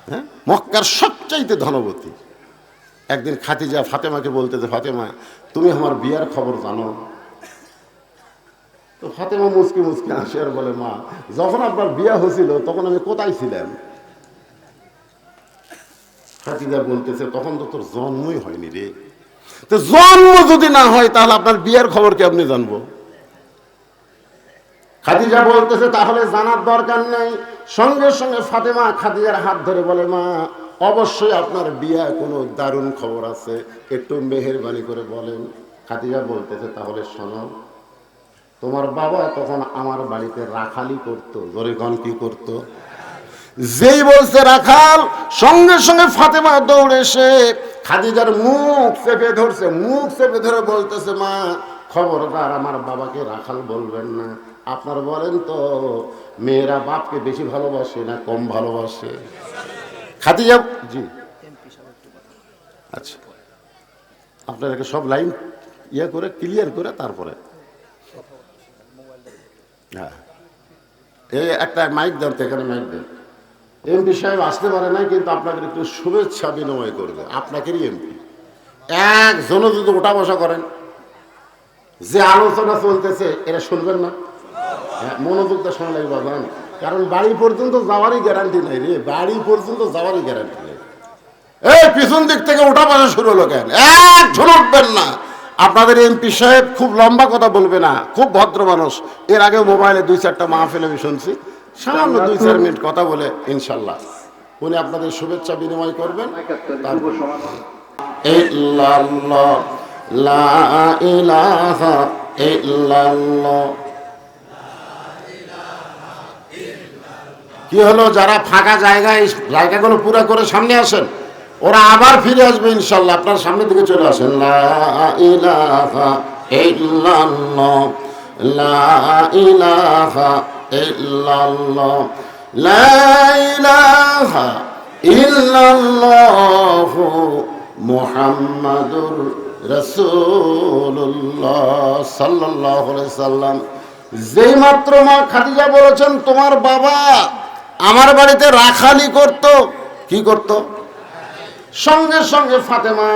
হ্যাঁ, মক্কার সবচাইতে ধনবতী। একদিন খাদিজা ফাতেমাকে বলতেছে, ফাতেমা, তুমি আমার বিয়ার খবর জানো? তো ফাতেমা মুচকি মুচকি হাসে আর বলে, মা, যখন আপনার বিয়া হয়েছিল তখন আমি কোথায় ছিলাম? খাদিজা বলতেছে, তখন তো তোর জন্মই হয়নি রে। তো জন্ম যদি না হয় তাহলে আপনার বিয়ের খবর কেমনে জানবো? খাদিজা বলতেছে, তাহলে জানার দরকার নেই। সঙ্গে সঙ্গে ফাতেমা খাদিজার হাত ধরে বলে, মা, অবশ্যই আপনার বিয়ে কোনো দারুণ খবর আছে, একটু মেহেরবানি করে বলেন। খাদিজা বলতেছে, তাহলে শোনো, তোমার বাবা তখন আমার বাড়িতে রাখালি করতো। জরিগণ কি করতো? যেই বলছে রাখাল, সঙ্গে সঙ্গে ফাতেমা দৌড়ে এসে খাদিজার মুখ চেপে ধরছে। মুখ চেপে ধরে বলতেছে, মা খবরদার আমার বাবাকে রাখাল বলবেন না। আপনার বলেন তো, মেয়েরা বাপকে বেশি ভালোবাসে না কম ভালোবাসে? খাদিজা জি আচ্ছা, আপনাদেরকে সব লাইন ইয়ে করে ক্লিয়ার করে তারপরে হ্যাঁ, এই একটা মাইক দেন তো, এখানে মাইক দেন। এমপি সাহেব আসতে পারে না, কিন্তু আপনাকে একটু শুভেচ্ছা বিনিময় করবে। আপনাকেরই এমপি, একজনও যদি ওঠা বসা করেন, যে আলোচনা চলতেছে এটা শুনবেন না, মনোযোগ দিয়ে শোনা লাগবে বাজান, কারণ বাড়ি পর্যন্ত যাওয়ারই গ্যারান্টি নাই রে, বাড়ি পর্যন্ত যাওয়ারই গ্যারান্টি নেই। এই পিছন দিক থেকে ওঠা বসা শুরু হলো কেন? একজন উঠবেন না। আপনাদের এমপি সাহেব খুব লম্বা কথা বলবে না, খুব ভদ্র মানুষ। এর আগে মোবাইলে 2-4টা মাহফিল আমি শুনছি, সামান্য 2-4 মিনিট কথা বলে ইনশাল্লাহ উনি আপনাদের শুভেচ্ছা বিনিময় করবেন। লা ইলাহা ইল্লাল্লাহ। কি হলো, যারা ফাঁকা জায়গায় জায়গাগুলো পুরো করে সামনে আসেন, ওরা আবার ফিরে আসবে ইনশাল্লাহ। আপনার সামনের দিকে চলে আসেন। লা ইলাহা ইল্লাল্লাহ, লা ইলাহা ইল্লাল্লাহ, লা ইলাহা ইল্লাল্লাহ মুহাম্মাদুর রাসূলুল্লাহ সাল্লাল্লাহু আলাইহি সাল্লাম। যেই মাত্র মা খাদিজা বলেছেন, তোমার বাবা আমার বাড়িতে রাখালি করত, কি করত, সঙ্গে সঙ্গে ফাতেমা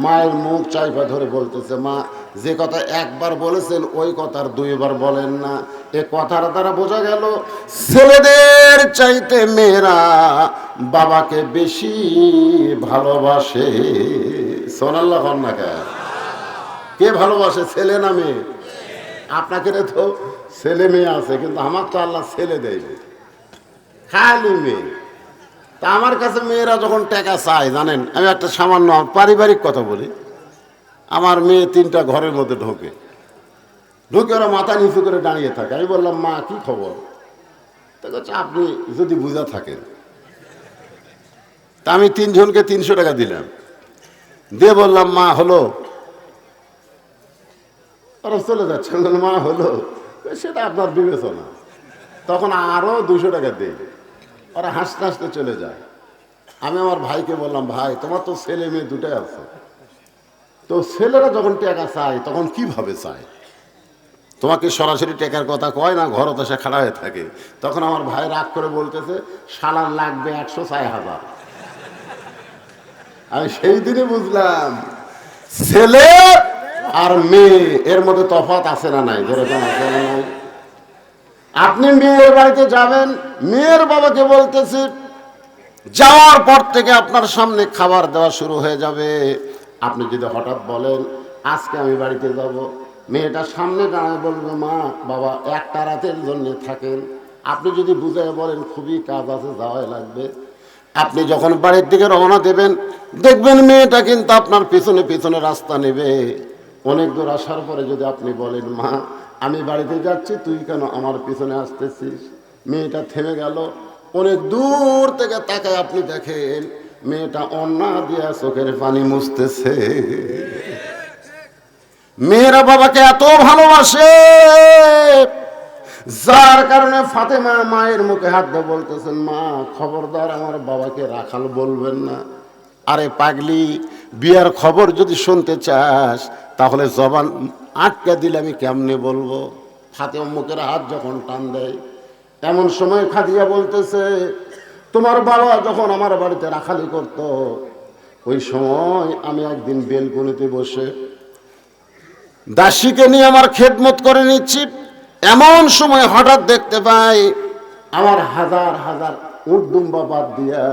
মায়ের মুখ চাইপা ধরে বলতেছে, মা যে কথা একবার বলেছেন ওই কথার 2বার বলেন না। এ কথার দ্বারা বোঝা গেল ছেলেদের চাইতে মেয়েরা বাবাকে বেশি ভালোবাসে। সোনাল্লাহ না, কে ভালোবাসে, ছেলে না মেয়ে? আপনাকে তো ছেলে মেয়ে আছে, কিন্তু আমার তো আল্লাহ ছেলে দেয়, খালি মেয়ে। তা আমার কাছে মেয়েরা যখন টাকা চায়, জানেন, আমি একটা সামান্য পারিবারিক কথা বলি। আমার মেয়ে 3টা ঘরের মধ্যে ঢোকে ওরা মাথা নিচু করে দাঁড়িয়ে থাকে। আমি বললাম, মা কি খবর? তা বলছে, আপনি যদি বুঝা থাকেন। তা আমি 3 জনকে 300 টাকা দিলাম, দিয়ে বললাম, মা হলো? ওরা চলে যাচ্ছে, মা হলো, সেটা আপনার বিবেচনা। তখন আরো 200 টাকা দিই, ওরা হাসতে হাসতে চলে যায়। আমি আমার ভাইকে বললাম, ভাই তোমার তো ছেলে মেয়ে 2টাই আছে, তো ছেলেরা যখন টাকা চায় তখন কিভাবে চায়? তোমাকে সরাসরি টাকার কথা কয় না, ঘরত এসে খাড়া হয়ে থাকে। তখন আমার ভাই রাগ করে বলতেছে, শালার লাগবে 100-1000। আমি সেই দিনে বুঝলাম ছেলে আর মেয়ে এর মধ্যে তফাৎ আছে না নাই, যেরকম আছে না নাই। আপনি মেয়ের বাড়িতে যাবেন, মেয়ের বাবাকে বলতেছে, যাওয়ার পর থেকে আপনার সামনে খাবার দেওয়া শুরু হয়ে যাবে। আপনি যদি হঠাৎ বলেন আজকে আমি বাড়িতে যাব, মেয়েটা সামনে দাঁড়ায় বলবে, মা বাবা একটা রাতের জন্য থাকেন। আপনি যদি বুঝায় বলেন খুবই কাজ আছে, যাওয়াই লাগবে, আপনি যখন বাড়ির দিকে রওনা দেবেন, দেখবেন মেয়েটা কিন্তু আপনার পিছনে পিছনে রাস্তা নেবে। অনেক দূর আসার পরে যদি আপনি বলেন, মা আমি বাড়িতে যাচ্ছি, তুই কেন আমার পিছনে আসতেছিস? মেয়েটা থেমে গেল। অনেক দূর থেকে তাকায় আপনি দেখেন মেয়েটা অন্না দিয়া চোখের পানি মুছতেছে। মেয়েরা বাবাকে এত ভালোবাসে, যার কারণে ফাতেমা মায়ের মুখে হাত দিয়ে বলতেছেন, মা খবরদার আমার বাবাকে রাখাল বলবেন না। আরে পাগলি, বিয়ার খবর যদি শুনতে চাস তাহলে জবান আটকে দিলে আমি কেমনে বলবো? ফাতেমা মুখের হাত যখন টান দেয়, এমন সময় খাদিজা বলতেছে, তোমার বাবা যখন আমার বাড়িতে রাখালি করত, ওই সময় আমি একদিন বেলকনিতে বসে দাসীকে নিয়ে আমার খেদমত করে নিচ্ছি। এমন সময় হঠাৎ দেখতে পাই আমার হাজার হাজার উট দুম্বা বাদ দিয়া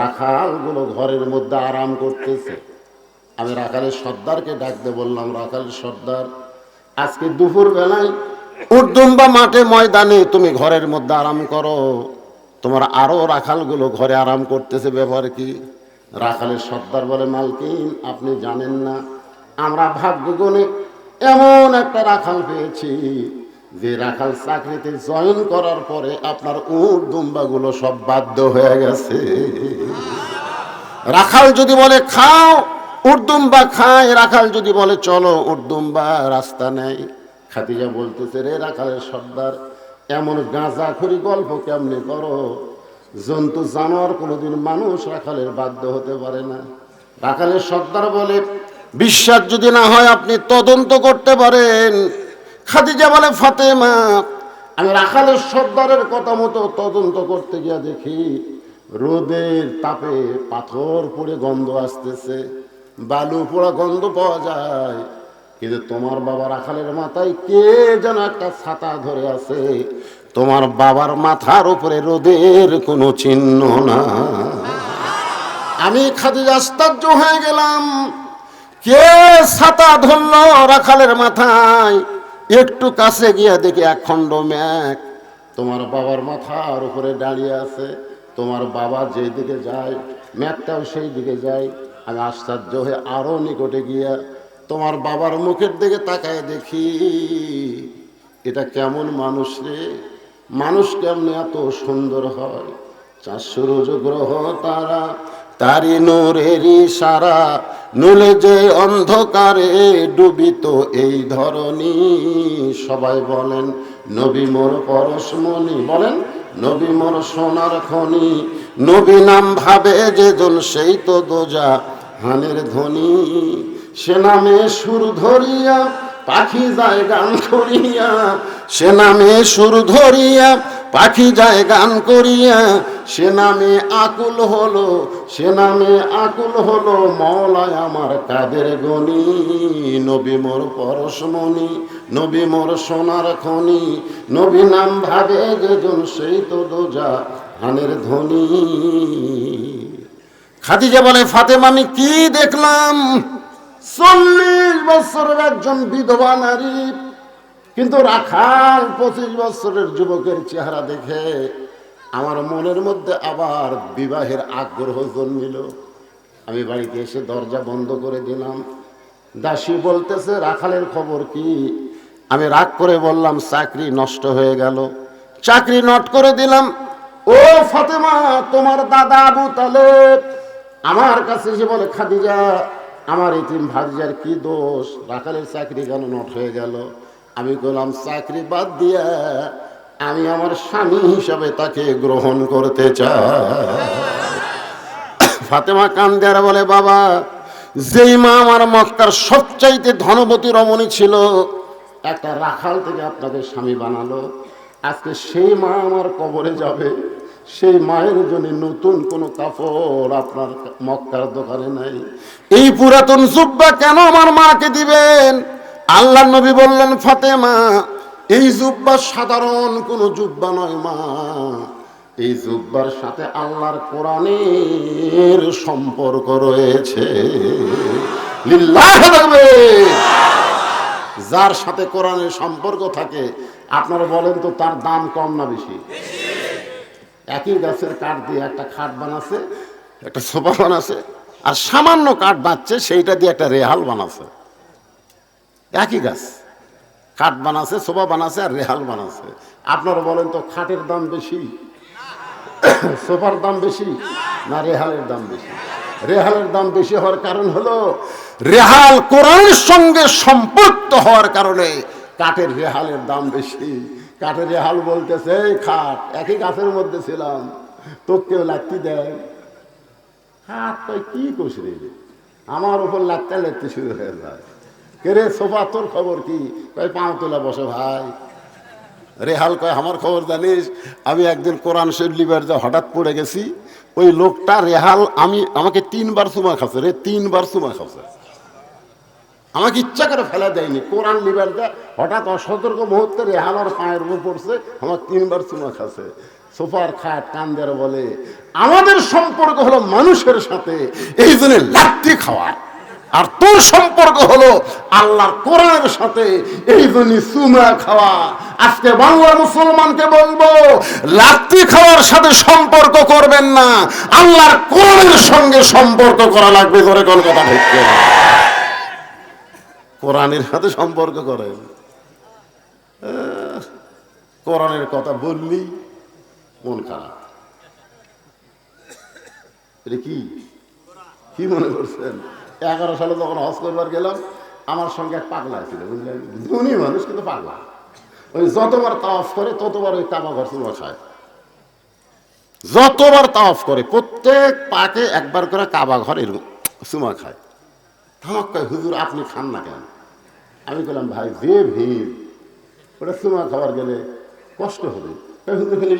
রাখালগুলো ঘরের মধ্যে আরাম করতেছে। আমি রাখালের সর্দারকে ডাকতে বললাম, রাখালের সর্দার, আজকে দুপুর বেলায় উট দুম্বা মাঠে ময়দানে তুমি ঘরের মধ্যে আরাম করো, তোমার আরো রাখালগুলো ঘরে আরাম করতেছে, ব্যাপার কি? রাখালের সর্দার বলে, মালকিন আপনি জানেন না, আমরা ভাগ্যগুণে এমন একটা রাখাল পেয়েছি যে রাখাল চাকরিতে জয়েন করার পরে আপনার উট দুম্বাগুলো সব বাধ্য হয়ে গেছে। রাখাল যদি বলে খাও, উর্দুম্বা খায়। রাখাল যদি বলে চলো, উর্দুম্বা রাস্তা নেই। খাদিজা বলতেছে, রে রাখালের সর্দার, এমন গাঁজাখুরি গল্প কেমনে করো? জন্তু জানোয়ার কোনোদিন মানুষ রাখালের বাধ্য হতে পারে না। রাখালের সর্দার বলে, বিশ্বাস যদি না হয় আপনি তদন্ত করতে পারেন। খাদিজা বলে, ফাতেমা আমি রাখালের সর্দারের কথা মতো তদন্ত করতে গিয়ে দেখি রোদের তাপে পাথর পড়ে গন্ধ আসতেছে, বালু পোড়া গন্ধ পাওয়া যায়, কিন্তু তোমার বাবা রাখালের মাথায় কে যেন একটা ছাতা ধরে আছে, তোমার বাবার মাথার উপরে রোদের কোনো চিহ্ন না। আমি খাদিজা আশ্চর্য হয়ে গেলাম, কে ছাতা ধরলো রাখালের মাথায়? একটু কাছে গিয়া দেখি এক খণ্ড মেঘ তোমার বাবার মাথার উপরে দাঁড়িয়ে আছে। তোমার বাবা যেই দিকে যায় মেঘটাও সেই দিকে যায়। আমি আশ্চর্য হয়ে আরো নিকটে গিয়া তোমার বাবার মুখের দিকে তাকায় দেখি, এটা কেমন মানুষ রে? মানুষ কেমনে এত সুন্দর হয়? 400 রোজ গ্রহ তারা, তারি নূরেরই সারা, নুলে যে অন্ধকারে ডুবিত এই ধরনী। সবাই বলেন নবী মোর পরশমণি, বলেন নবী মোর সোনার খনি। নবী নাম ভাবে যেজন সেই তো দোজা হানের ধ্বনি। সে নামে সুর ধরিয়া পাখি যায় গান করিয়া, সে নামে সুর ধরিয়া পাখি যায় গান করিয়া। সে নামে আকুল হলো, সে নামে আকুল হলো মওলায় আমার কাদের গনি। নবী মোর পরশমণি, নবী মোর সোনার খনি। নবী নাম ভাবে যেজন সেই তো দোজা হানের ধ্বনি। খাদিজা বলে, ফাতেমা আমি কি দেখলাম? 40 বছরের একজন বিধবা নারী, কিন্তু রাখাল 25 বছরের যুবকের চেহারা দেখে আমার মনের মধ্যে আবার বিবাহের আগ্রহ জন্মিল। আমি বাড়িতে এসে দরজা বন্ধ করে দিলাম। দাসী বলতেছে, রাখালের খবর কি? আমি রাগ করে বললাম, চাকরি নষ্ট হয়ে গেল। চাকরি নট করে দিলাম। ও ফাতেমা, তোমার দাদা আবু তালেব আমার কাছে এসে বলে, খাদিজা আমার এতিম ভাতিজার কি দোষ? রাখালের চাকরি কেন নট হয়ে গেল? আমি বললাম, চাকরি বাদ দিয়া আমি আমার স্বামী হিসাবে তাকে গ্রহণ করতে চাই। ফাতেমা কান্দে আর বলে, বাবা যেই মা আমার মক্কার সবচাইতে ধনবতী রমণী ছিল, একটা রাখাল থেকে আপনাকে স্বামী বানালো, আজকে সেই মা আমার কবরে যাবে। সেই মায়ের জন্য নতুন কোনো কাপড় আপনার মক্কার দোকানে নাই। এই পুরাতন জুব্বা কেন আমার মাকে দিবেন? আল্লাহ নবী বললেন, ফাতেমা এই জুব্বা সাধারণ কোনো জুব্বা নয় মা, এই জুব্বার সাথে আল্লাহর কোরআনের সম্পর্ক রয়েছে। লিল্লাহ তাকবীর। যার সাথে কোরআনের সম্পর্ক থাকে, আপনারা বলেন তো তার দাম কম না বেশি? একই গাছের কাঠ দিয়ে একটা খাট বানাচ্ছে, একটা সোফা বানাচ্ছে, আর সামান্য কাঠ বাঁচছে সেইটা দিয়ে একটা রেহাল বানাচ্ছে। একই গাছ কাঠ বানাচ্ছে, সোফা বানাচ্ছে আর রেহাল বানাচ্ছে। আপনারা বলেন তো খাটের দাম বেশি, সোফার দাম বেশি না রেহালের দাম বেশি? রেহালের দাম বেশি হওয়ার কারণ হলো রেহাল কোরআনের সঙ্গে সম্পৃক্ত হওয়ার কারণে কাঠের রেহালের দাম বেশি। কাঠের রেহাল বলতেছে, এই খাট একই গাছের মধ্যে ছিলাম, তো কেউ লাত্তি দেয়? খাট কয় কি কোষ রে, আমার উপর লাত্তা লেখতে শুরু হয়ে যায়। কে রে সোফা তোর খবর কি? কয় পাও তোলা বসে ভাই। রেহাল কয় আমার খবর জানিস? আমি একদিন কোরআন শরীফ লিবার যা হঠাৎ পড়ে গেছি, ওই লোকটা রেহাল আমাকে 3 বার চুমা খাচ্ছে রে, 3 বার চুমা খাচ্ছে। আমাকে ইচ্ছা করে ফেলা দেয়নি, কোরআন লিবার যা হঠাৎ অসতর্ক মুহূর্তে রেহাল আর পায়ের উপর পড়ছে, আমার 3 বার চুমা খাচ্ছে। সোফার খাট কান্দের বলে, আমাদের সম্পর্ক হলো মানুষের সাথে, এই জন্য লাত্তি খাওয়া। আর তোর সম্পর্ক হলো আল্লাহর কোরআনের সাথে। এই জন্য চুমা খাওয়া। আজকে বাংলার মুসলমানকে বলবো, লাত্তি খাওয়ার সাথে সম্পর্ক করবেন না, আল্লাহর কোরআনের সঙ্গে সম্পর্ক করা লাগবে। ধরে কোন কথা ঠিক কিনা? কোরআনের সাথে সম্পর্ক করেন। কোরআনের কথা বললি মন খারাপ। এটা কি কি মনে করছেন? 11 সালে যখন হজ করবার গেলাম, আমার সঙ্গে এক পাগলা ছিল, বুঝলেন? ধনী মানুষ কিন্তু পাগলা। ওই যতবার তাওয়াফ করে ততবার ওই কাবা ঘর চুমা খায়। যতবার তাওয়াফ করে প্রত্যেক পাকে একবার করে কাবা ঘর এরকম চুমা খায়। আমাকে কয়, হুজুর আপনি খান না কেন? আমি বললাম, ভাই যে ভিড়, ওটা চুমা খাবার গেলে কষ্ট হবে। হুজুর খালি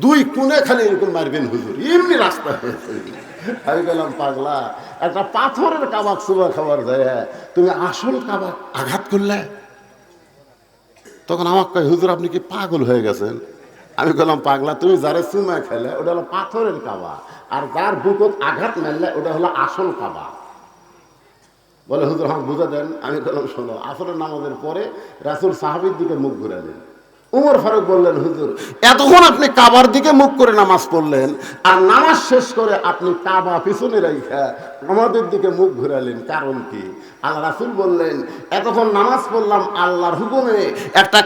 দুই কোণে খালি এরকম মারবেন হুজুর, এমনি রাস্তা হয়েছে। আমি বললাম, পাগলা, একটা পাথরের কাবাক চুমা খাবার যায়, তুমি আসল কাবাক আঘাত করলে? তখন আমাকে কয়, হুজুর আপনি কি পাগল হয়ে গেছেন? আমি বললাম, পাগলা, তুমি যারা চুমা খেলে ওটা হলো পাথরের কাবা, আর যার বুকত আঘাত মারলে ওটা হলো আসল কাবা। বলে, হুজুর আমাকে বুঝা দেন। আমি বললাম, শোনো, আসরের নামাজের পরে রাসূল সাহাবীর দিকে মুখ ঘুরালেন। উমর ফারুক বললেন, হুজুর এতক্ষণ আপনি কাবার দিকে মুখ করে নামাজ পড়লেন, আর নামাজ শেষ করে আপনি কাবা পিছনে রাখা আমাদের দিকে মুখ ঘুরালেন, কারণ কি? আল্লাহ রাসূল বললেন, এতক্ষণ নামাজ পড়লাম আল্লাহর হুকুমে একটা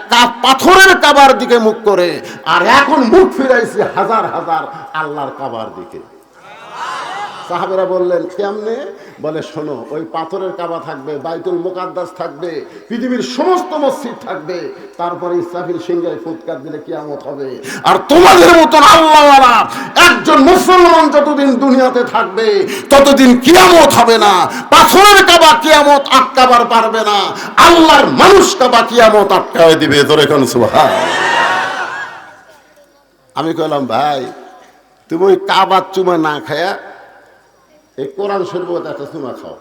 পাথরের কাবার দিকে মুখ করে, আর এখন মুখ ফিরাইছি হাজার হাজার আল্লাহর কাবার দিকে। সাহাবেরা বললেন, কেমনে? বলে, শোনো, ওই পাথরের কাবা থাকবে, বাইতুল মুকাদ্দাস থাকবে, পৃথিবীর সমস্ত মসজিদ থাকবে, তারপরে ইসরাফিল সিংহায় ফুৎকার দিলে কিয়ামত হবে। আর তোমাদের মতন আল্লাহওয়ালা একজন মুসলমান যতদিন দুনিয়াতে থাকবে ততদিন কিয়ামত হবে না। পাথরের কাবা কিয়ামত আটকাবার পারবে না, আল্লাহর মানুষ কাবা কিয়ামত আটকায় দিবে। তোরে কোন সুবহান। আমি কইলাম, ভাই তুমি ওই কাবার চুমা না খায়া এই কোরআন শরীফ একটা চুমা খাও,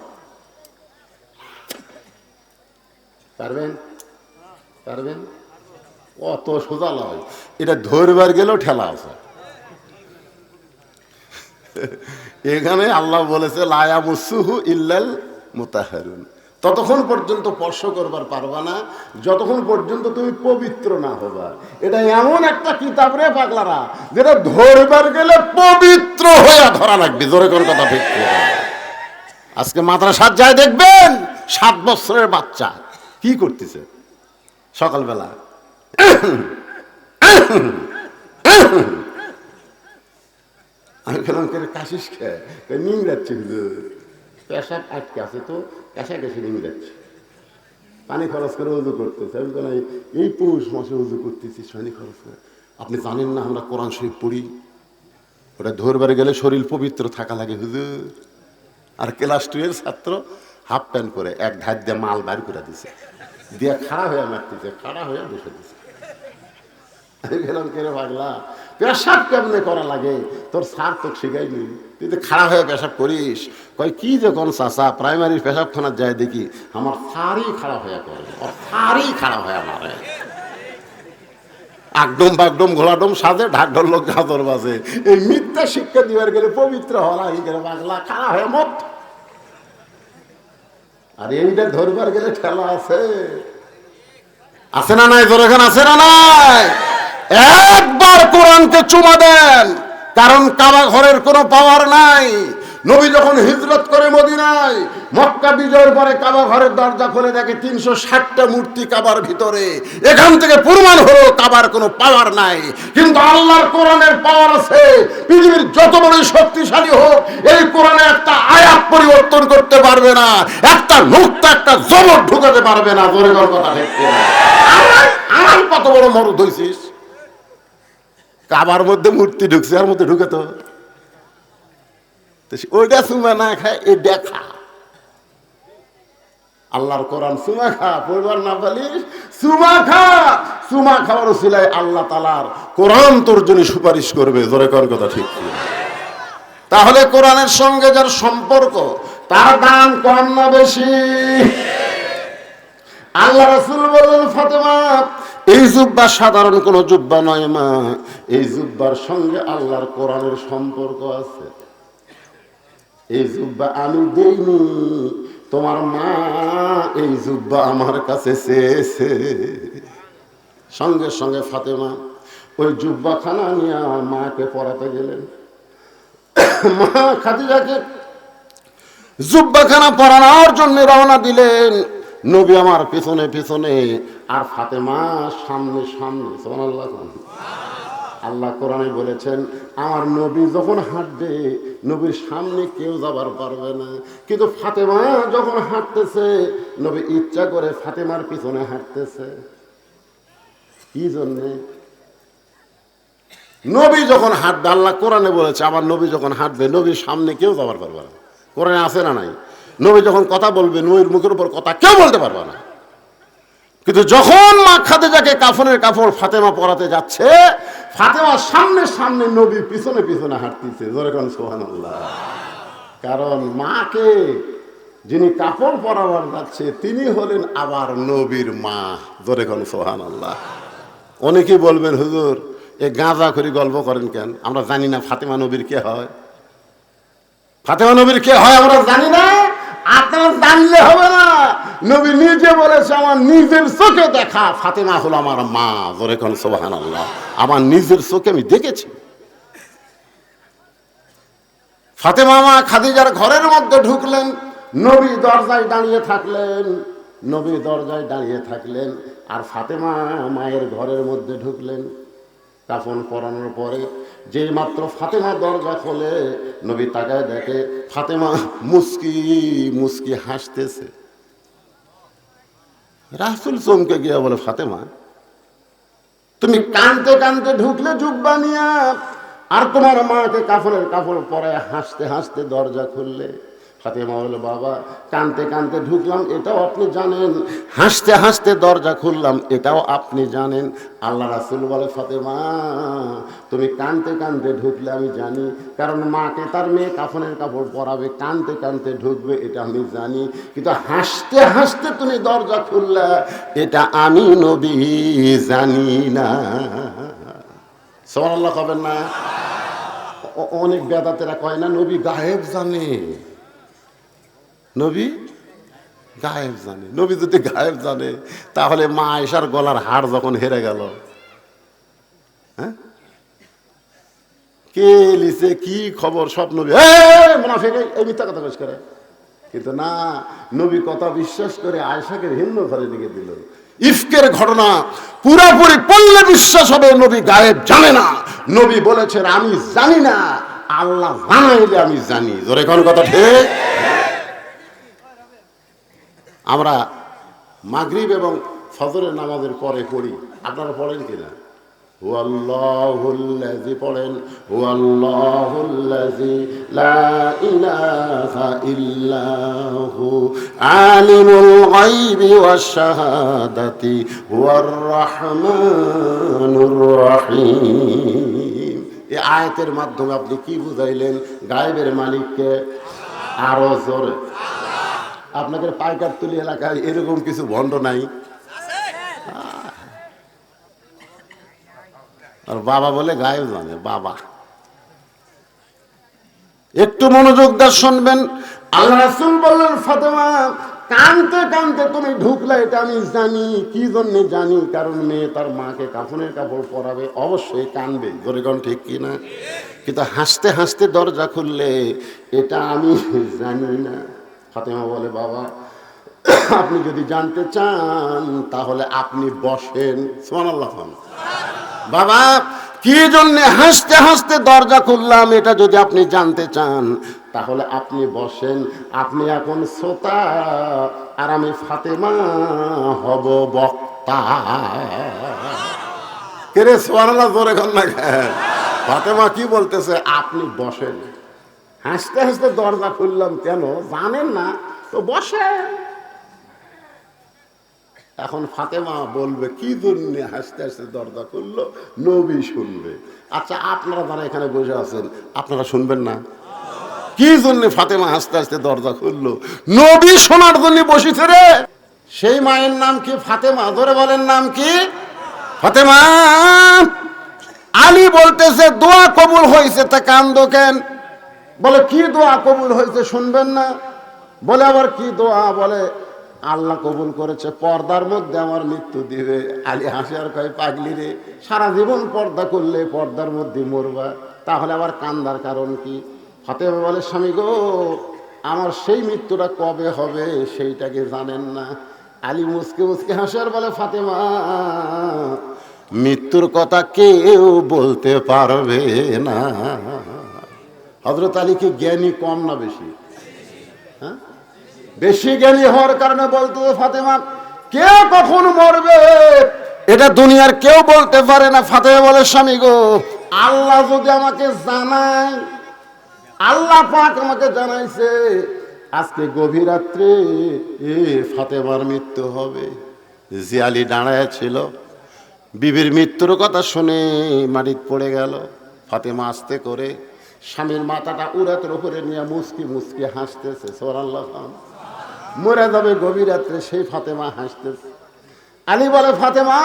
পারবেন? পারবেন? অত সোজা নয়, এটা ধরবার গেলেও ঠেলা আছে। এখানে আল্লাহ বলেছে, লা ইয়ামাসসুহু ইল্লাল মুতাহহারুন। ততক্ষণ পর্যন্ত স্পর্শ করবার পারবা না যতক্ষণ পর্যন্ত তুমি পবিত্র না হবা। এটা এমন একটা কিতাব রে পাগলারা, যেটা ধরবার গেলে পবিত্র হয়ে ধরা লাগবে। জোরে কোন কথা ঠিক? আজকে মাদ্রাসার যায় দেখবেন 7 বছরের বাচ্চা কি করতেছে সকালবেলা, আমি খেলাম করে কাশিস খেয়ে নিম যাচ্ছে, পেশাব আটকে আছে তো পেশা গেছে নিম যাচ্ছে, পানি খরচ করে উজু করতেছে। আমি বললাম, এই পৌষ মাসে উজু করতেছিস পানি খরচ করে? আপনি জানেন না আমরা কোরআন শরীফ পড়ি, ওটা ধরবার গেলে শরীর পবিত্র থাকা লাগে হুজুর। আর ক্লাস 2 এর ছাত্র হাফ প্যান্ট পরে এক ধার দিয়ে মাল বার করে দিছে, দিয়ে খাড়া হয়ে মারতেছে, খাড়া হয়ে বসে দিছে। আমি গেলাম, কেন পাগলা, পেশাব কেমনে করা লাগে তোর স্যার তোকে শিখাইনি, তুই তো খাড়া হয়ে পেশাব করিস? কয়, কি যে কোন চাষা, প্রাইমারি পেশাবখানার যায় দেখি আমার সারই খাড়া হয়ে করে, সারই খাড়া হয়ে মারে, আকডম বাগডম ঘোলাডম সাজে ঢাকঢোল লোক গাদর বাজে। এই মিথ্যা শিক্ষা দিবার গেলে পবিত্র হওয়া গেলে পাগলা খাড়া হয়ে মত। আর এইটা ধরবার গেলে ঠেলা আছে, আছে না নাই? তোর এখানে আছে না নাই? একবার কোরআনকে চুমা দেন, কারণ কাবা ঘরের কোনো পাওয়ার নাই। নবী যখন হিজরত করে মদিনায়, মক্কা বিজয়ের পরে কাবা ঘরের দরজা খুলে দেখে 360টা মূর্তি কাবার ভিতরে। এখান থেকে প্রমাণ হলো কাবার কোনো পাওয়ার নাই, কিন্তু আল্লাহর কোরআনের পাওয়ার আছে। পৃথিবীর যত বড় শক্তিশালী হোক, এই কোরআনে একটা আয়াত পরিবর্তন করতে পারবে না, একটা নুক্তা, একটা জবর ঢুকাতে পারবে না। জোরে কথা ঠিক কিনা? আমার কত বড় মরদ হইছিস, কাবার মধ্যে মূর্তি ঢুকছে, আর মধ্যে ঢুকে তো ওইটা চুমা না খায়, এই দেখা আল্লাহর কোরআন চুমা খা, পরিবার না পালিস চুমা খা। চুমা খাওয়ার উসিলায় আল্লাহ তাআলার কোরআন তোর জন্য সুপারিশ করবে। জোরে কর কথা ঠিক কি? তাহলে কোরআনের সঙ্গে যার সম্পর্ক তার দাম কম না বেশি? আল্লাহ রাসূল বললেন, ফাতেমা এই জুব্বা সাধারণ কোনো জুব্বা নয় মা, এই জুব্বার সঙ্গে আল্লাহর কোরআনের সম্পর্ক আছে। এই জুব্বা আমি দেইনি, তোমার মা এই জুব্বা আমার কাছে চেয়েছে। সঙ্গে সঙ্গে ফাতেমা ওই জুব্বাখানা নিয়ে আমার মাকে পরাতে গেলেন। মা খাদিজাকে জুব্বাখানা পরানোর জন্য রওনা দিলেন। নবী আমার পিছনে পিছনে, আর ফাতেমা সামনে সামনে। সুবহানাল্লাহ। আল্লাহ কোরআনে বলেছেন, আমার নবী যখন হাঁটবে, নবীর সামনে কেউ যাবার পারবে না। কিন্তু ফাতেমা যখন হাঁটতেছে, নবী ইচ্ছা করে ফাতেমার পিছনে হাঁটতেছে। কি জন্যে? নবী যখন হাঁটবে, আল্লাহ কোরআনে বলেছে, আমার নবী যখন হাঁটবে, নবীর সামনে কেউ যাবার পারবে না। কোরআনে আছে না নাই? নবী যখন কথা বলবে, নবীর মুখের উপর কথা কেউ বলতে পারবে না। কিন্তু যখন মা খাদিজাকে কাফনের কাপড় ফাতেমা পরাতে যাচ্ছে, ফাতেমার সামনে সামনে, নবী পিছনে পিছনে হাঁটতেছে। জোরে কোন সুবহানাল্লাহ। কারণ মাকে যিনি কাপড় পরাবার যাচ্ছে, তিনি হলেন আবার নবীর মা। জোরে কোন সুবহানাল্লাহ। অনেকেই বলবেন, হুজুর এ গাঁজা করে গল্প করেন কেন? আমরা জানি না ফাতেমা নবীর কে হয়। ফাতেমা নবীর কে হয় আমরা জানি না। আপনার জানলে হবে না। নবী নিজে বলেছে, আমার নিজের চোখে দেখা ফাতেমা হলো আমার মা। জোরে কোন সুবহানাল্লাহ। আমার নিজের চোখে আমি দেখেছি। ফাতেমা মা খাদিজার ঘরের মধ্যে ঢুকলেন, নবী দরজায় দাঁড়িয়ে থাকলেন। নবী দরজায় দাঁড়িয়ে থাকলেন, আর ফাতেমা মায়ের ঘরের মধ্যে ঢুকলেন। কাফন পরানোর পরে যেই মাত্র ফাতেমা দরজা খোলে, নবী তাকায় দেখে ফাতেমা মুস্কি মুস্কি হাসতেছে। রাসূল চমকে গিয়া বলে, ফাতেমা তুমি কাঁদতে কাঁদতে ঢুকলে জুব্বা নিয়া, আর তোমার মাকে কাফনের কাপড় পরায় হাসতে হাসতে দরজা খুললে। ফাতেমা বলে, বাবা কাঁদতে কাঁদতে ঢুকলাম এটাও আপনি জানেন, হাসতে হাসতে দরজা খুললাম এটাও আপনি জানেন। আল্লাহ রাসূল বলে, ফাতেমা তুমি কাঁদতে কাঁদতে ঢুকলে আমি জানি, কারণ মাকে তার মেয়ে কাফনের কাপড় পরাবে, কাঁদতে কাঁদতে ঢুকবে এটা আমি জানি। কিন্তু হাসতে হাসতে তুমি দরজা খুললে, এটা আমি নবী জানি না। সুবহানাল্লাহ কবেন না? অনেক বেদাতেরা কয় না নবী গায়েব জানে। নবী গায়েব জানে। নবী যদি গায়েব জানে, তাহলে মা আয়েশার গলার হাড় যখন হেরে গেল, হ্যাঁ কে লিছে কি খবর সব নবী মুনাফিক এই মিথ্যা কথা কইস করে। কিন্তু না, নবী কথা বিশ্বাস করে আয়েশাকে ভিন্ন ঘরে দিকে দিল। ইফকের ঘটনা পুরোপুরি পড়লে বিশ্বাস হবে নবী গায়েব জানে না। নবী বলেছেন আমি জানি না, আল্লাহ জানাইলে আমি জানি। জোরে কোন কথা ঠিক? আমরা মাগরিব এবং ফজরের নামাজের পরে পড়ি, আপনারা পড়েন কিনা? হুয়াল্লাহুল্লাযী পড়েন, হুয়াল্লাহুল্লাযী লা ইলাহা ইল্লাহু আলিমুল গায়বি ওয়াশ শাহাদাতি হুয়ার রাহমানুর রহিম। এই আয়াতের মাধ্যমে আপনি কি বুঝাইলেন? গায়েবের মালিককে। আরো জোরে। আপনাদের পাইকারতুলি এলাকায় এরকম কিছু ভণ্ড নাই? আর বাবা বলে গায়েব জানে। বাবা একটু মনোযোগ দিয়ে শুনবেন। আল্লাহ রাসূল বললেন, ফাতেমা কাঁদতে কাঁদতে তুমি ঢুকলে এটা আমি জানি। কি জন্য জানি? কারণ মেয়ে তার মাকে কাফনের কাপড় পরাবে, অবশ্যই কাঁদবে। জোরে কোন ঠিক কিনা? কিন্তু হাসতে হাসতে দরজা খুললে এটা আমি জানি না। ফাতেমা বলে, বাবা আপনি যদি জানতে চান তাহলে আপনি বসেন। সুবহানাল্লাহ। বাবা কি জন্য হাসতে হাসতে দরজা খুললাম এটা যদি আপনি জানতে চান তাহলে আপনি বসেন। আপনি এখন শ্রোতা আর আমি ফাতেমা হব বক্তা। কে রে সুবহানাল্লাহ জোরে কর না। ফাতেমা কি বলতেছে? আপনি বসেন। হাসতে হাসতে দরজা খুললাম কেন জানেন না তো বসেন। এখন ফাতেমা বলবে কি জন্য হাসতে হাসতে দরজা খুললো, নবী শুনবে। আচ্ছা আপনারা যারা এখানে বসে আছেন আপনারা শুনবেন না? কি জন্য ফাতেমা হাসতে হাসতে দরজা খুললো? নবী শোনার জন্য বসেছে রে। সেই মায়ের নাম কি? ফাতেমা। ধরে বলেন নাম কি? ফাতেমা। আলী বলতেছে দোয়া কবুল হয়েছে, তা কান্দো কেন? বলে কি দোয়া কবুল হয়েছে শুনবেন না? বলে আবার কি দোয়া? বলে আল্লাহ কবুল করেছে, পর্দার মধ্যে আমার মৃত্যু দিবে। আলী হাসি আর কয়, পাগলি রে, সারা জীবন পর্দা করলে পর্দার মধ্যে মরবা, তাহলে আবার কান্দার কারণ কি? ফাতেমা বলে, স্বামী গো, আমার সেই মৃত্যুটা কবে হবে সেইটাকে জানেন না। আলী মুসকে মুসকে হাসি আর বলে, ফাতেমা, মৃত্যুর কথা কেউ বলতে পারবে না। হযরত আলী কি জ্ঞানী কম না বেশি? হ্যাঁ, বেশি জ্ঞানী হওয়ার কারণে বলতো, ফাতেমা, কে কখন মরবে এটা দুনিয়ার কেউ বলতে পারে না। ফাতেমা বলে, স্বামী গো, আল্লাহ যদি আমাকে জানায়, আল্লাহ পাক আমাকে জানাইছে আজকে গভীর রাত্রে ফাতেমার মৃত্যু হবে। জি আলী দাঁড়ায় ছিল, বিবির মৃত্যুর কথা শুনে মাটিতে পড়ে গেল। ফাতেমা আস্তে করে স্বামীর মাথাটা উরাতের উপরে নিয়ে মুসকি মুসকি হাসতেছে, সুবহানাল্লাহ। মরে যাবে গভীর রাত্রে, সেই ফাতেমা হাসতেছে। আলী বলে, ফাতেমা,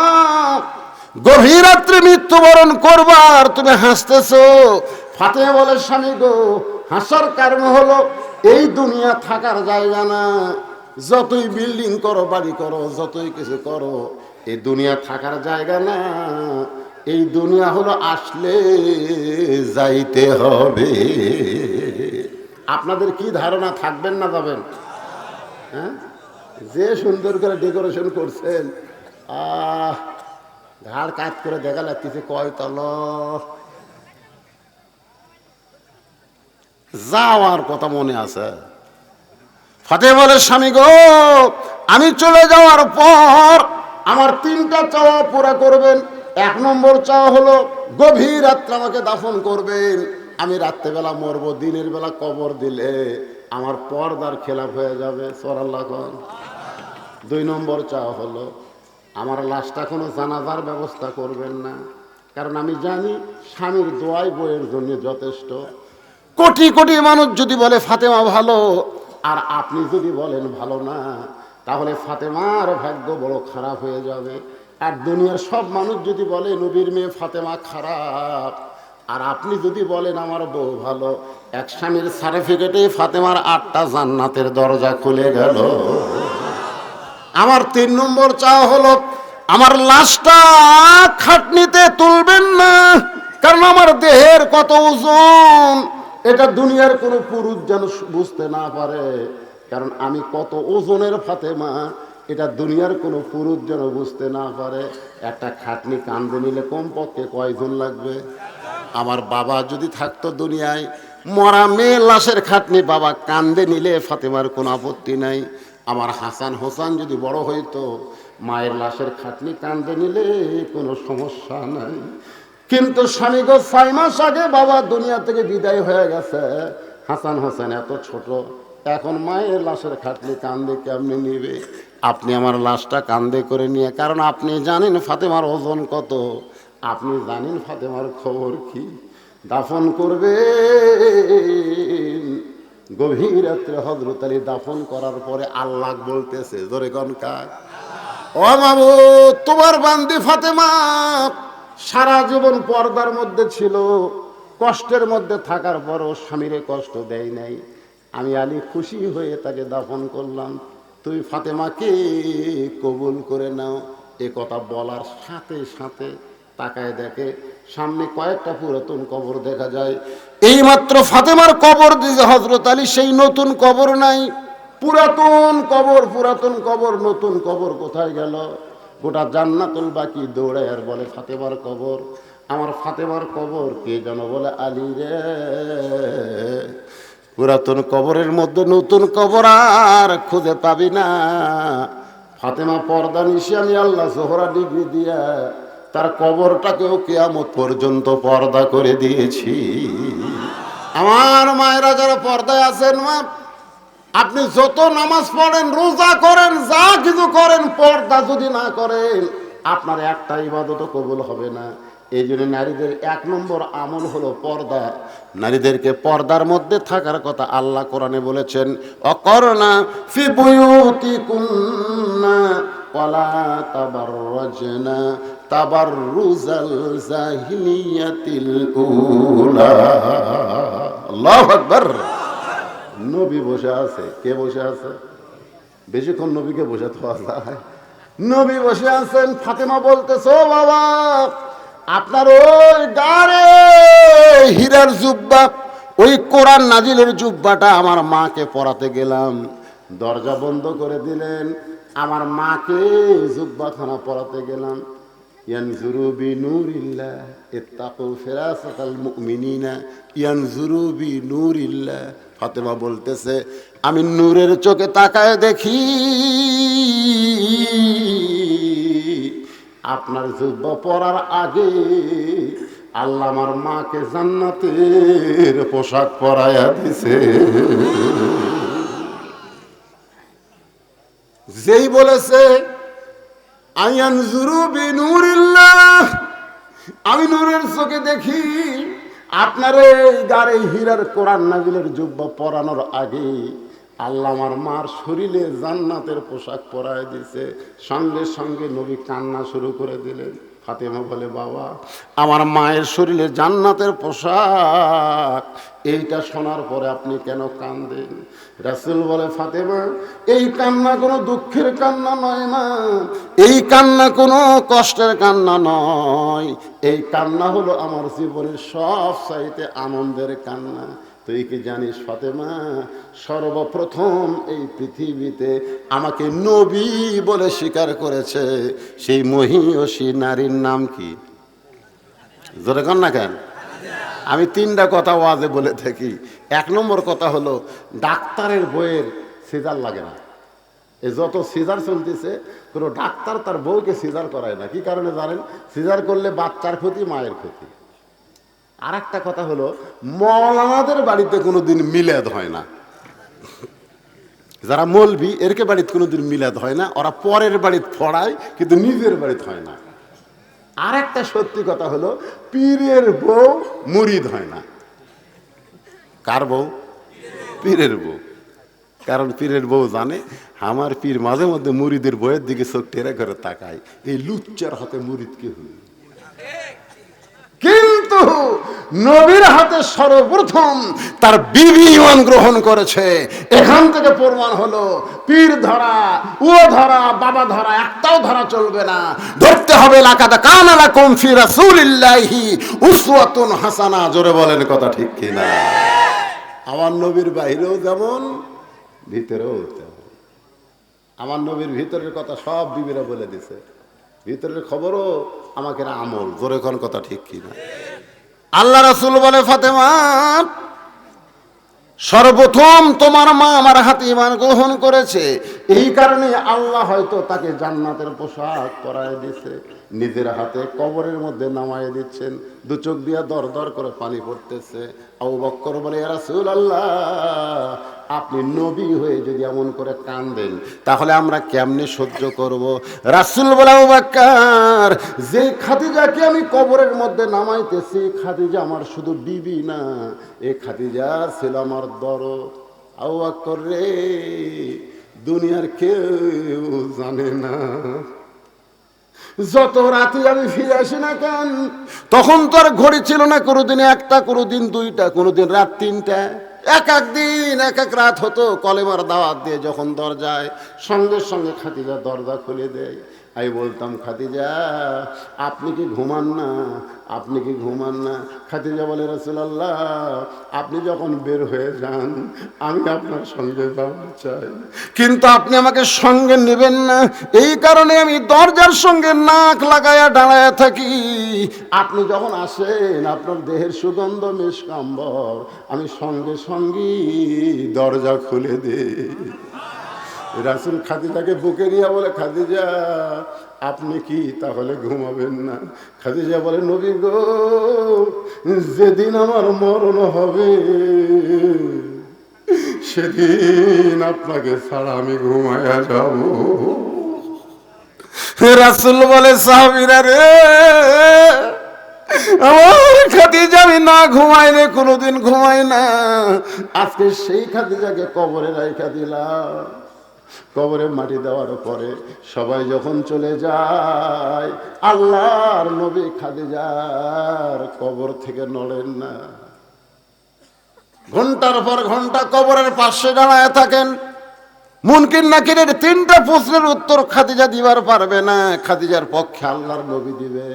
গভীর রাত্রে মৃত্যুবরণ করবার তুমি হাসতেছো? ফাতেমা বলে, স্বামী গো, হাসার কারণ হলো এই দুনিয়া থাকার জায়গা না। যতই বিল্ডিং করো, বাড়ি করো, যতই কিছু করো, এই দুনিয়া থাকার জায়গা না। এই দুনিয়া হলো আসলে যাইতে হবে। আপনাদের কি ধারণা, থাকবেন না যাবেন? হ্যাঁ, যে সুন্দর করে ডেকোরেশন করছেন, ঘাড় কাজ করে দেখা লাগতেছে কয় তল। যাওয়ার কথা মনে আছে? ফাতেমা বলে, স্বামী গো, আমি চলে যাওয়ার পর আমার 3টা চাওয়া পুরা করবেন। 1 নম্বর চাওয়া হলো গভীর রাত্রে আমাকে দাফন করবেন। আমি রাত্রেবেলা মরবো, দিনের বেলা কবর দিলে আমার পর্দার খেলাফ হয়ে যাবে। সুবহানাল্লাহ। 2 নম্বর চাওয়া হলো আমার লাশটা কোনো জানাজার ব্যবস্থা করবেন না, কারণ আমি জানি স্বামীর দোয়াই বইয়ের জন্য যথেষ্ট। কোটি কোটি মানুষ যদি বলে ফাতেমা ভালো, আর আপনি যদি বলেন ভালো না, তাহলে ফাতেমার ভাগ্য বড় খারাপ হয়ে যাবে। আর দুনিয়ার সব মানুষ যদি বলে নবীর মেয়ে ফাতেমা খারাপ, আর আপনি যদি বলেন আমার বউ ভালো, এক স্বামীর সার্টিফিকেটে ফাতেমার 8টা জান্নাতের দরজা খুলে গেল। আমার 3 নম্বর চাওয়া হলো আমার লাশটা খাটনিতে তুলবেন না, কারণ আমার দেহের কত ওজন এটা দুনিয়ার কোনো পুরুষ যেন বুঝতে না পারে। কারণ আমি কত ওজনের ফাতেমা এটা দুনিয়ার কোনো পুরুষ যেন বুঝতে না পারে। একটা খাটনি কান্দে নিলে কমপক্ষে কয়জন লাগবে? আমার বাবা যদি থাকতো দুনিয়ায়, মরা মেয়ে লাশের খাটনি বাবা কান্দে নিলে ফাতেমার কোনো আপত্তি নাই। আমার হাসান হোসেন যদি বড় হইতো, মায়ের লাশের খাটনি কান্দে নিলে কোনো সমস্যা নাই। কিন্তু স্বামী গো, 6 মাস আগে বাবা দুনিয়া থেকে বিদায় হয়ে গেছে। হাসান হোসেন এত ছোট, এখন মায়ের লাশের খাটনি কান্দে কেমনি নিবে? আপনি আমার লাশটা কান্দে করে নিয়ে, কারণ আপনি জানেন ফাতেমার ওজন কত, আপনি জানেন ফাতেমার খবর কি, দাফন করবে। গভীর রাত্রে হযরত আলী দাফন করার পরে আল্লাহ বলতেছে, জোরে কোন কাজ, ও মাবুদ, তোমার বান্দি ফাতেমা সারা জীবন পর্দার মধ্যে ছিল, কষ্টের মধ্যে থাকার পরও স্বামীরে কষ্ট দেয় নাই। আমি আলী খুশি হয়ে তাকে দাফন করলাম, তুই ফাতেমাকে কবুল করে নাও। এ কথা বলার সাথে সাথে তাকায় দেখে সামনে কয়েকটা পুরাতন কবর দেখা যায়। এইমাত্র ফাতেমার কবর দিয়েছে হযরত আলী, সেই নতুন কবর নাই, পুরাতন কবর। পুরাতন কবর, নতুন কবর কোথায় গেল? গোটা জান্নাতুল বাকি দৌড়ায় আর বলে, ফাতেমার কবর, আমার ফাতেমার কবর কে যেন বলে, আলী রে। পুরাতন কবরের মধ্যে নতুন কবর আর খুঁজে পাবি না। ফাতেমা পর্দা নিশি আমি আল্লাহ জোহরা ডিগ্রি দিয়া তার কবরটাকেও কিয়ামত পর্যন্ত পর্দা করে দিয়েছি। আমার মায়েরা যারা পর্দায় আছেন, মা, আপনি যত নামাজ পড়েন, রোজা করেন, যা কিছু করেন, পর্দা যদি না করেন আপনার একটা ইবাদতও কবুল হবে না। এই জন্য নারীদের 1 নম্বর আমল হলো পর্দা। নারীদেরকে পর্দার মধ্যে থাকার কথা আল্লাহ কোরআনে বলেছেন, অকরনা ফি বুয়ুতিকুন্না ওয়ালা তাবাররাজনা তাবাররুজাল জাহিলিয়াতিল উলা। আল্লাহু আকবার। নবী বসে আছে। কে বসে আছে? বেশিক্ষণ নবীকে বসে থাকা যায়? নবী বসে আছেন। ফাতেমা বলতেছে, ও বাবা, আপনার ওই গাড়ে হীরার জুব্বা, ওই কোরআন নাজিলের জুব্বাটা আমার মাকে পরাতে গেলাম, দরজা বন্ধ করে দিলেন। আমার মাকে জুব্বাখানা পরাতে গেলাম। ইয়ানজুরু বিনূরিল্লাহ ইত্তাকু ফিরাসাতাল মুমিনিনা ইয়ানজুরু বিনূরিল্লাহ। ফাতেমা বলতেছে, আমি নূরের চোখে তাকায় দেখি আপনার জুব্বা পরার আগে আল্লাহ আমার মাকে জান্নাতের পোশাক পরায়া দিছে। যেই বলেছে আয়ানজুরু বিনূরিল্লাহ, আমি নূরের চোখে দেখি আপনার এই গাড়ে হীরার কোরআন নাজিলের জুব্বা পরানোর আগে আল্লাহ আমার মার শরীরে জান্নাতের পোশাক পরায় দিছে। সঙ্গে সঙ্গে নবী কান্না শুরু করে দিলেন। ফাতেমা বলে, বাবা, আমার মায়ের শরীরে জান্নাতের পোশাক, এইটা শোনার পরে আপনি কেন কাঁদেন? রাসূল বলে, ফাতেমা, এই কান্না কোনো দুঃখের কান্না নয় মা, এই কান্না কোনো কষ্টের কান্না নয়, এই কান্না হলো আমার জীবনের সব চাইতে আনন্দের কান্না। তুই কি জানিস ফাতেমা, সর্বপ্রথম এই পৃথিবীতে আমাকে নবী বলে স্বীকার করেছে সেই মহিয়সী নারীর নাম কি? জোরে কর না কেন? আমি তিনটা কথা ওয়াজে বলে থাকি। এক নম্বর কথা হলো, ডাক্তারের বইয়ের সিজার লাগে না। এই যত সিজার চলতেছে, কোনো ডাক্তার তার বউকে সিজার করায় না। কি কারণে জানেন? সিজার করলে বাচ্চার ক্ষতি, মায়ের ক্ষতি। আর একটা কথা হলো, মৌলানাদের বাড়িতে কোনোদিন মিলাদ হয় না। যারা মৌলবি, এরকে বাড়িতে কোনোদিন মিলাদ হয় না। ওরা পরের বাড়িতে পড়ায়, কিন্তু নিজের বাড়িতে হয় না। আর একটা সত্যি কথা হলো, পীরের বউ মুরিদ হয় না। কার বউ? পীরের বউ। কারণ পীরের বউ জানে আমার পীর মাঝে মধ্যে মুরিদের বইয়ের দিকে চোখ টেরা করে তাকায়, এই লুচ্চার হাতে মুরিদ কে হল। কিন্তু নবীর হাতে সর্বপ্রথম তার বিবি ঈমান গ্রহণ করেছে। এখান থেকে প্রমাণ হলো, পীর ধরা, ও ধরা, বাবা ধরা, একটাও ধরা চলবে না। ধরতে হবে লাকাদ কানা লাকুম ফি রাসূলিল্লাহি উসওয়াতুন হাসানা। জোরে বলেন কথা ঠিক কিনা? আমার নবীর বাইরেও যেমন, ভিতরেও তেমন। আমার নবীর ভিতরের কথা সব বিবিরা বলে দিছে, ভিতরের খবরও আমাকে আমল। জোরে কোন কথা ঠিক কিনা? আল্লাহ রাসূল বলে, ফাতেমা, সর্বপ্রথম তোমার মা আমার হাতে ঈমান গ্রহণ করেছে, এই কারণে আল্লাহ হয়তো তাকে জান্নাতের পোশাক পরায় দিছে। নিজের হাতে কবরের মধ্যে নামায় দিচ্ছেন, দু চোখ দিয়া দর দর করে পানি পড়তেছে। আবু বকর বলে, ইয়া রাসূলুল্লাহ, আপনি নবী হয়ে যদি এমন করে কাঁদেন, তাহলে আমরা কেমনে সহ্য করব? রাসূল বলে, আবু বকর, যে খাদিজাকে আমি কবরের মধ্যে নামাইতেছি, খাদিজা আমার শুধু বিবি না, এই খাদিজা ছিল আমার দরদ। আবু বকর রে, দুনিয়ার কেউ জানে না, যত রাতে আমি ফিরে আসি না কেন, তখন তো আর ঘড়ি ছিল না। কোনোদিন একটা, কোনোদিন দুইটা, কোনোদিন রাত তিনটা, এক এক দিন এক এক রাত হতো। কলেমার দাওয়াত দিয়ে যখন দরজায়, সঙ্গে সঙ্গে খাদিজা দরজা খুলে দেয়। আমি বলতাম, খাদিজা, আপনি কি ঘুমান না? আপনি কি ঘুমান না? খাদিজা বলে, রাসূলুল্লাহ, আপনি যখন বের হয়ে যান, আমি আপনার সঙ্গে যাওয়ার চাই, কিন্তু আপনি আমাকে সঙ্গে নেবেন না। এই কারণে আমি দরজার সঙ্গে নাক লাগায়া দাঁড়ায়া থাকি। আপনি যখন আসেন, আপনার দেহের সুগন্ধ মিশকাম্বর, আমি সঙ্গে সঙ্গী দরজা খুলে দিই। রাসূল খাদিজাকে বুকে নিয়ে বলে, খাদিজা, আপনি কি তাহলে ঘুমাবেন না? খাদিজা বলে, নবী গো, যেদিন আমার মরণ হবে সেদিন আপনাকে ছাড়া আমি ঘুমায়া যাব। রাসূল বলে, সাহাবীরা রে, আমার খাদিজা আমি না ঘুমাইলে কোনোদিন ঘুমাই না। আজকে সেই খাদিজাকে কবরে রাইখা দিলাম। কবরে মাটি দেওয়ার পরে সবাই যখন চলে যায়, আল্লাহর নবী খাদিজার কবর থেকে নড়েন না। ঘন্টার পর ঘন্টা কবরের পাশে দাঁড়ায় থাকেন। মুনকির নাকিরের 3টা প্রশ্নের উত্তর খাদিজা দিবার পারবে না, খাদিজার পক্ষে আল্লাহর নবী দিবে।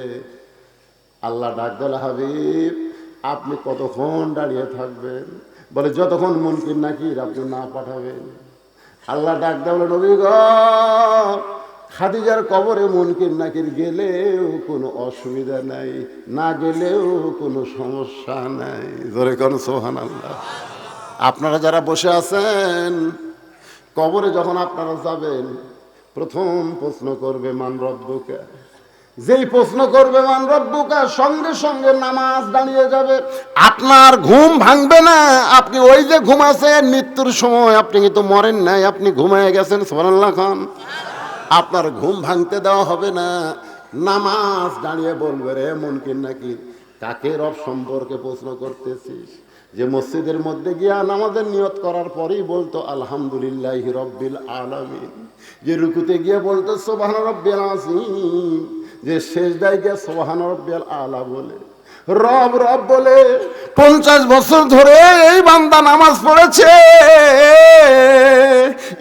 আল্লাহ ডাক দিল, হাবিব আপনি কতক্ষণ দাঁড়িয়ে থাকবেন? বলে যতক্ষণ মুনকির নাকির আপনি না পাঠাবেন। আল্লাহ ডাক দিল, নবী গো খাদিজার কবরে মুনকির নাকির গেলেও কোনো অসুবিধা নাই, না গেলেও কোনো সমস্যা নাই। জোরে কোন সুবহানাল্লাহ। আপনারা যারা বসে আছেন, কবরে যখন আপনারা যাবেন, প্রথম প্রশ্ন করবে মান রব্বুকা। যেই প্রশ্ন করবে মান রব্বুকা, সঙ্গে সঙ্গে নামাজ দাঁড়িয়ে যাবে। আপনার ঘুম ভাঙবে না। আপনি ওই যে ঘুমাছেন মৃত্যুর সময়, আপনি কিন্তু মরেন নাই, আপনি ঘুমায় গেছেন। সুবহানাল্লাহ খান। আপনার ঘুম ভাঙতে দেওয়া হবে না। নামাজ দাঁড়িয়ে বলবে, রে মুনকির নাকির কাকে রব সম্পর্কে প্রশ্ন করতেছিস? যে মসজিদের মধ্যে গিয়া নামাজের নিয়ত করার পরেই বলতো আলহামদুলিল্লাহি রব্বিল আলামিন, যে রুকুতে গিয়ে বলতো সুবহান রাব্বিয়াল আযীম, যে সেজদায় গিয়ে সুবহান রাব্বিয়াল আলা বলে রব রব বলে 50 বছর ধরে এই বান্দা নামাজ পড়েছে।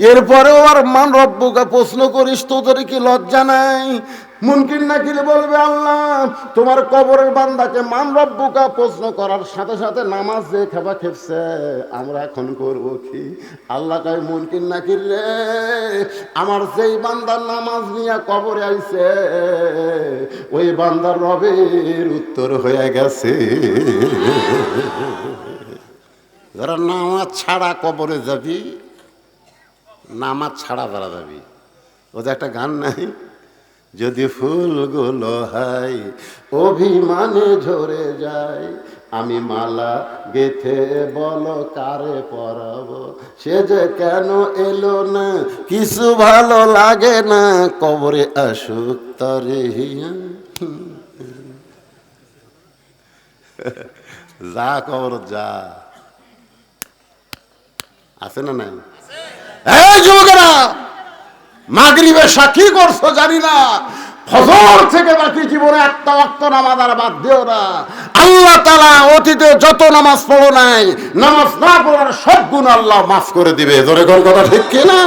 এরপরেও আর মান রব্বুকা প্রশ্ন করিস, তোদের কি লজ্জা নাই? মুনকির নাকির বলবে, আল্লাহ তোমার কবরের বান্দাকে মান রব্বুকা প্রশ্ন করার সাথে সাথে নামাজ যে খেপা খেপছে, আমরা এখন করবো কি? আল্লাহ কয়, মুনকির নাকির রে, আমার যেই বান্দার নামাজ নিয়ে কবরে আইছে ওই বান্দার রবের উত্তর হয়ে গেছে। যারা নামাজ ছাড়া কবরে যাবি, নামাজ ছাড়া যারা যাবি, ওদের একটা গান নাই, যদি ফুলগুলো হাই অভিমানে ঝরে যায়, আমি মালা গেথে বলো কারে পরাবো, সে যে কেন এলো না কিছু ভালো লাগে না, কবরে আসুক তরে হিয়া। যা কবর যা, আছে না নাই? এই যুবকেরা, মাগরিবে সাক্ষী করছো জানি না, ফজর থেকে বাকি জীবনে একটা ওয়াক্ত নামাজ আর বাদ দিও না। আল্লাহ তাআলা অতীতে যত নামাজ পড়ো নাই, নামাজ না পড়ার সব গুনাহ আল্লাহ মাফ করে দিবে। জোরে কোন কথা ঠিক কি না?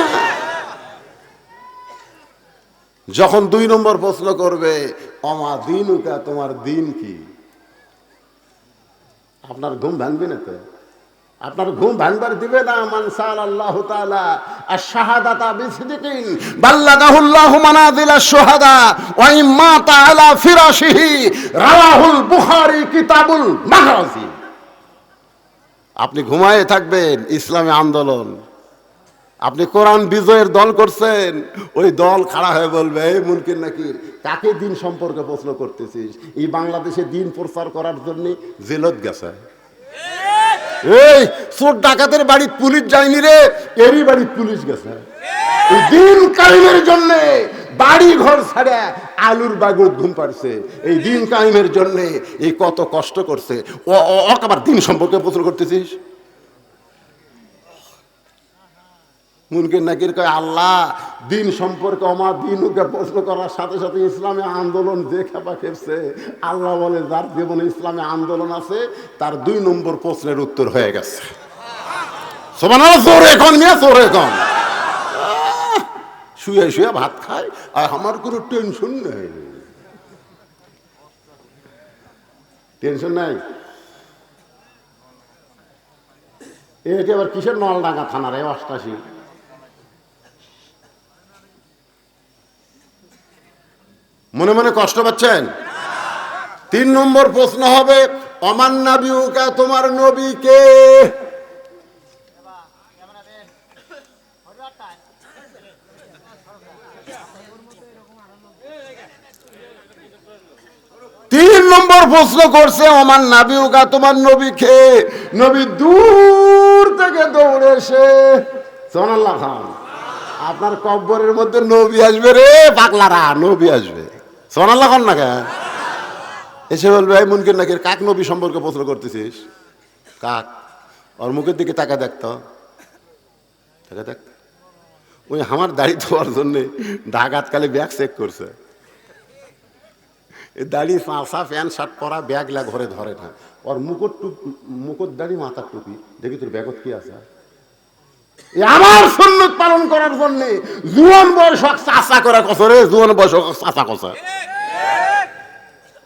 যখন 2 নম্বর প্রশ্ন করবে, অমা দিনুকা, তোমার দিন কি? আপনার ঘুম ভাঙবে না তো? আপনার ঘুম ভাঙবার দিবে না। মান সাআলাল্লাহু তাআলা আশ-শাহাদাতা বিসিদিকিন বাল্লাগাহুল্লাহু মানাজিলাশ শুহাদা ওয়া ইম্মা তাআলা ফিরাশিহি রাওয়াহুল বুখারী কিতাবুল মাগাজি। আপনি ঘুমায়ে থাকবেন, ইসলামী আন্দোলন, আপনি কোরআন বিজয়ের দল করছেন, ওই দল খাড়া হয়ে বলবে, এই মুনকির নাকির কাকে দিন সম্পর্কে প্রশ্ন করতেছিস? এই বাংলাদেশে দিন প্রচার করার জন্য জেলত গেছে। এই চোর ডাকাতের বাড়ি পুলিশ যায়নি রে, এরই বাড়ি পুলিশ গেছে। এই দিন কায়েমের জন্য বাড়ি ঘর ছাড়া আলুর বাগুর ঘুম পাড়ছে। এই দিন কায়েমের জন্য এই কত কষ্ট করছে, ও আবার দিন সম্পর্কে প্রশ্ন করতেছিস? মুনকির নাকির কয়, আল্লাহ দিন সম্পর্কে আমার দিনকে প্রশ্ন করার সাথে সাথে ইসলামী আন্দোলন যে খেপা খেপছে, আল্লাহ বলে যার জীবনে ইসলামী আন্দোলন আছে তার 2 নম্বর প্রশ্নের উত্তর হয়ে গেছে। সুবহানাল্লাহ। জোরে এখন মিয়া, জোরে এখন। শুয়ে শুয়ে ভাত খায় আর আমার কোনো টেনশন নেই। টেনশন নাই। এটা আবার কিসের নলডাঙ্গা থানার 88? মনে মনে কষ্ট পাচ্ছেন? 3 নম্বর প্রশ্ন হবে, অমান নাবিউকা, তোমার নবী কে? তিন নম্বর প্রশ্ন করছে, অমান নাবিউকা, তোমার নবী কে? নবী দূর থেকে দৌড়ে এসে, সুবহানাল্লাহ খান, আপনার কবরের মধ্যে নবী আসবে রে পাগলারা, নবী আসবে। সুবহানাল্লাহ খান না কেন? এসে বলবে, এই মুনকির নাকির কাক নবী সম্পর্কে প্রশ্ন করতেছিস? কাক? ওর মুখের দিকে তাকা দেখতো, তাকা দেখ। ওই আমার দাড়ি ধোয়ার জন্যে ডাকাতকালে ব্যাগ চেক করছে। এই দাড়ি পাঁচা প্যান্ট শার্ট পরা ব্যাগলা ঘরে ধরে না, ওর মুকুট দাড়ি মাথার টুপি, দেখি তোর ব্যাগত কি আছে। আমার সুন্নত পালন করার জন্য জুয়ান বয়স চাচা করা কসরে, জুয়ান বয়স চাচা কসা।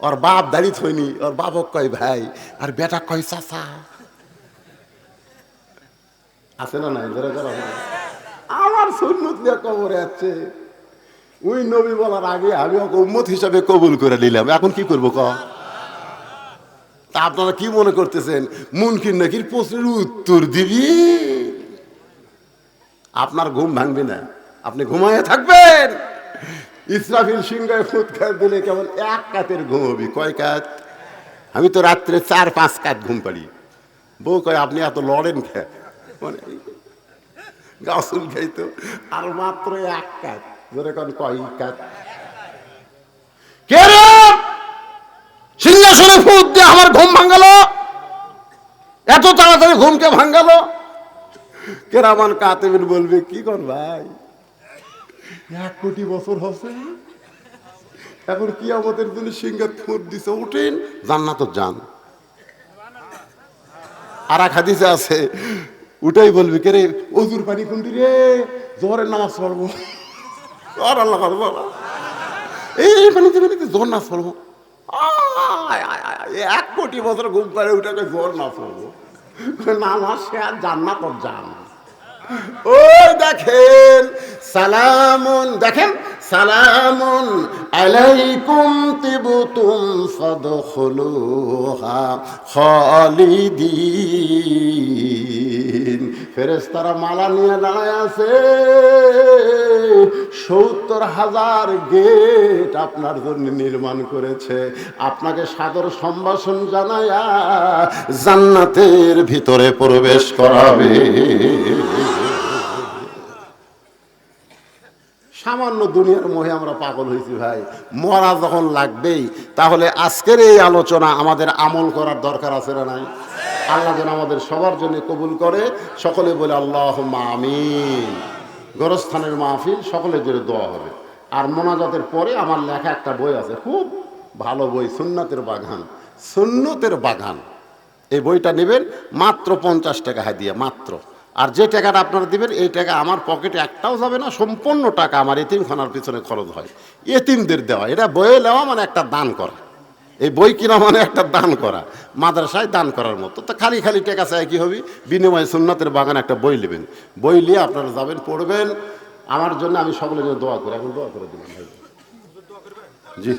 ওর বাপ দাড়ি থইনি, ওর বাপ কয় ভাই আর বেটা কয় চাচা। আছে না নাই? আমার সুন্নত নিয়ে কবরে আছে। ওই নবী বলার আগে আমি ওকে উম্মত হিসাবে কবুল করে নিলাম, এখন কি করবো ক? তা আপনারা কি মনে করতেছেন মুনকির নাকির প্রশ্নের উত্তর দিবি? আপনার ঘুম ভাঙবে না, আপনি ঘুমায় থাকবেন। ইসরাফিল সিংহায় ফুৎকার দিলে কেবল এক কাতের ঘুম হবি। কয় কাত? আমি তো রাত্রে 4-5 কাত ঘুম পাড়ি। বউ কয় আপনি এত লড়েন খা, মানে গাছুল খাইতো, আর মাত্র এক কাত। ধরে কোন কয় কাত? কে রে সিংহাসনে ফুৎ দিয়ে আমার ঘুম ভাঙালো? এত তাড়াতাড়ি ঘুমকে ভাঙালো? কেরামান কাতেবিন বলবে কি কর ভাই, 1 কোটি বছর হচ্ছে, এখন কিয়ামতের জন্য সিংহাত ফুট দিছে, উঠেন জান্নাতে যান। আর এক হাদিসে আছে উঠাই বলবি কে রে ওজুর পানি কোনটি রে, জোহরের নামাজ পড়বো। আর আল্লাহ এই পানিতে পানিতে জোহর নামাজ পড়বো। 1 কোটি বছর ঘুম পাড়ে উঠে জোহর নামাজ পড়বো, নামাজ সে আর জান্নাত যান। ওই দেখেন সালামুন, দেখেন সালামুন আলাইকুম তিবতুম ফাদখুলুহা খালিদিন। ফেরেশতারা মালা নিয়ে দাঁড়ায় আছে, 70,000 গেট আপনার জন্য নির্মাণ করেছে। আপনাকে সাদর সম্ভাষণ জানায়া জান্নাতের ভিতরে প্রবেশ করাবে। সামান্য দুনিয়ার মোহে আমরা পাগল হয়েছি ভাই, মরা যখন লাগবেই তাহলে আজকের এই আলোচনা আমাদের আমল করার দরকার আছে না নাই? আল্লাহ যেন আমাদের সবার জন্য কবুল করে। সকলে বলে আল্লাহুম্মা আমিন। গোরস্থানের মাহফিল সকলের জন্য দোয়া হবে। আর মোনাজাতের পরে আমার লেখা একটা বই আছে, খুব ভালো বই, সুন্নতের বাগান। সুন্নতের বাগান, এই বইটা নেবেন, মাত্র 50 টাকা হাদিয়া মাত্র। আর যে টাকাটা আপনারা দিবেন এই টাকা আমার পকেটে একটাও যাবে না, সম্পূর্ণ টাকা আমার এতিমখানার পিছনে খরচ হয়, এতিমদের দেওয়া। এটা বইয়ে নেওয়া মানে একটা দান করা, এই বই কিনা মানে একটা দান করা, মাদ্রাসায় দান করার মতো। তো খালি খালি টাকা চাই কি হবে, বিনিময়ে সুন্নতের বাগান একটা বই নেবেন, বই নিয়ে আপনারা যাবেন, পড়বেন। আমার জন্য আমি সকলের জন্য দোয়া করি। এখন দোয়া করে দিবেন ভাই। জি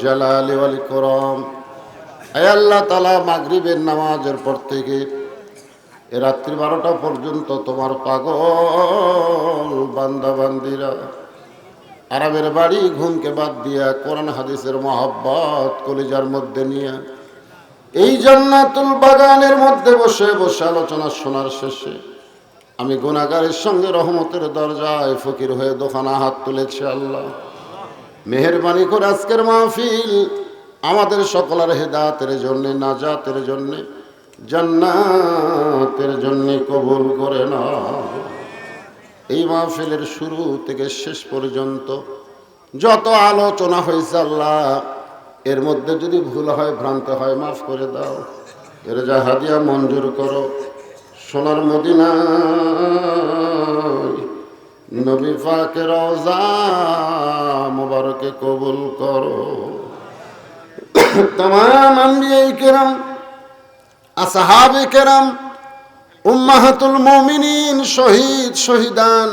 জালালি ওয়াল ইকরাম। হে আল্লাহ তাআলা, মাগরিবের নামাজের পর থেকে এ রাত্রি 12টা পর্যন্ত তোমার পাগল বান্দা বান্দিরা আরামের বাড়ি ঘুমকে বাদ দিয়া কোরআন হাদিসের মহব্বত কলিজার মধ্যে নিয়ে এই জান্নাতুল বাগানের মধ্যে বসে বসে আলোচনা শোনার শেষে আমি গুনাহগারের সঙ্গে রহমতের দরজায় ফকির হয়ে দোকানা হাত তুলেছি। আল্লাহ মেহেরবানি করে আজকের মাহফিল আমাদের সকলের হেদায়েতের জন্য, নাজাতের জন্য, জান্নাতের জন্য কবুল করে নাও। এই মাহফিলের শুরু থেকে শেষ পর্যন্ত যত আলোচনা হয়েছে আল্লাহ, এর মধ্যে যদি ভুল হয়, ভ্রান্ত হয়, মাফ করে দাও। এর যা হাদিয়া মঞ্জুর করো। সোনার মদিনায় নবী পাকের রওজা মুবারকে কবুল করো। तमाम अंबिया किराम, আসহাবে কেরাম, উম্মাহাতুল মুমিনিন, শহীদ শহীদান,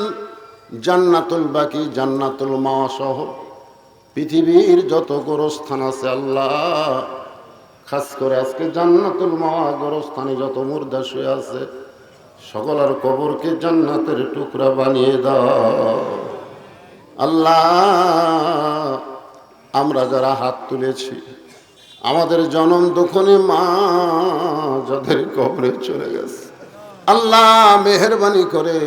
জান্নাতুল বাকি, জান্নাতুল মাওয়া সহ পৃথিবীর যত গোরস্থান আছে আল্লাহ, খাস করে আজকে জান্নাতুল মাওয়া গোরস্থানে যত মুর্দা শুয়ে আছে সকলের কবরকে জান্নাতের টুকরা বানিয়ে দাও আল্লাহ। আমরা যারা হাত তুলেছি, আমাদের জনম দুঃখনে মা যাদের কবরে চলে গেছে আল্লাহ, মেহেরবানি করে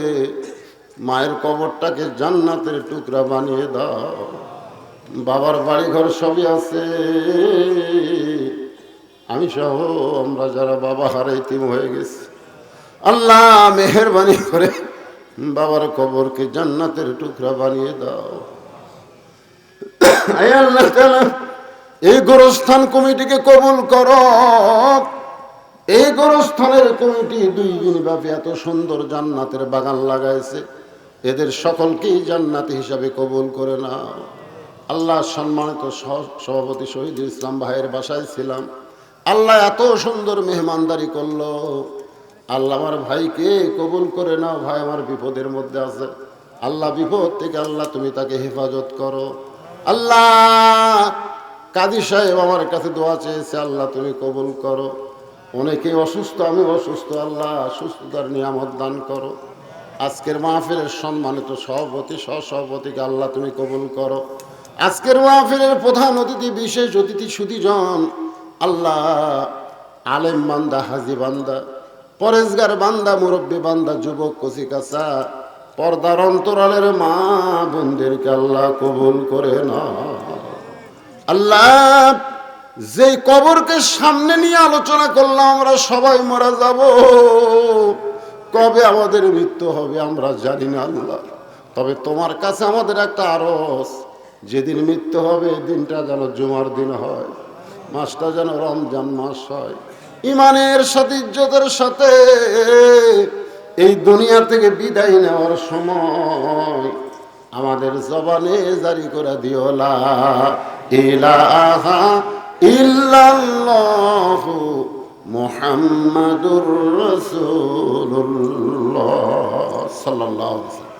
মায়ের কবরটাকে জান্নাতের টুকরা বানিয়ে দাও। বাবার বাড়ি ঘর সবই আছে, আমি সহ আমরা যারা বাবা হারা ইতিম হয়ে গেছি আল্লাহ, মেহেরবানি করে বাবার কবরকে জান্নাতের টুকরা বানিয়ে দাও। আয় আল্লাহ তাআলা, এই গোরস্থান কমিটিকে কবুল করো। এই গোরস্থানের কমিটি 2 দিন ব্যাপী এত সুন্দর জান্নাতের বাগান লাগাইছে, এদের সকলকেই জান্নাতি হিসাবে কবুল করে নাও। আল্লাহ, সম্মানিত সভাপতি শহীদুল ইসলাম ভাইয়ের বাসায় ছিলাম, আল্লাহ এত সুন্দর মেহমানদারি করলো। আল্লাহ আমার ভাইকে কবুল করে নাও, ভাই আমার বিপদের মধ্যে আছে, আল্লাহ বিপদ থেকে আল্লাহ তুমি তাকে হেফাজত করো। আল্লাহ, কাজী সাহেব আমার কাছে দোয়া চেয়েছে, আল্লাহ তুমি কবুল করো। অনেকেই অসুস্থ, আমি অসুস্থ, আল্লাহ সুস্থতার নিয়ামত দান করো। আজকের মাহফিলের সম্মানিত সভাপতি সহসভাপতিকে আল্লাহ তুমি কবুল করো। আজকের মাহফিলের প্রধান অতিথি, বিশেষ অতিথি সুধীজন, আল্লাহ আলেম বান্দা, হাজি বান্দা, পরেজগার বান্দা, মুরব্বী বান্দা, যুবক কচিকাচা, পর্দার অন্তরালের মা বোনদেরকে আল্লাহ কবুল করে না। আল্লাহ, যে কবরকে সামনে নিয়ে আলোচনা করলাম, আমরা সবাই মারা যাব, কবে আমাদের মৃত্যু হবে আমরা জানি না আল্লাহ। তবে তোমার কাছে আমাদের একটা আরজ, যেদিন মৃত্যু হবে দিনটা যেন জুমার দিন হয়, মাসটা যেন রমজান মাস হয়। ইমানের সাথে, ইজ্জতের সাথে এই দুনিয়া থেকে বিদায় নেওয়ার সময় আমাদের জবানে জারি করে দিও লা ইলাহা ইল্লাল্লাহু মুহাম্মাদুর রাসূলুল্লাহ সাল্লাল্লাহু আলাইহি ওয়াসাল্লাম।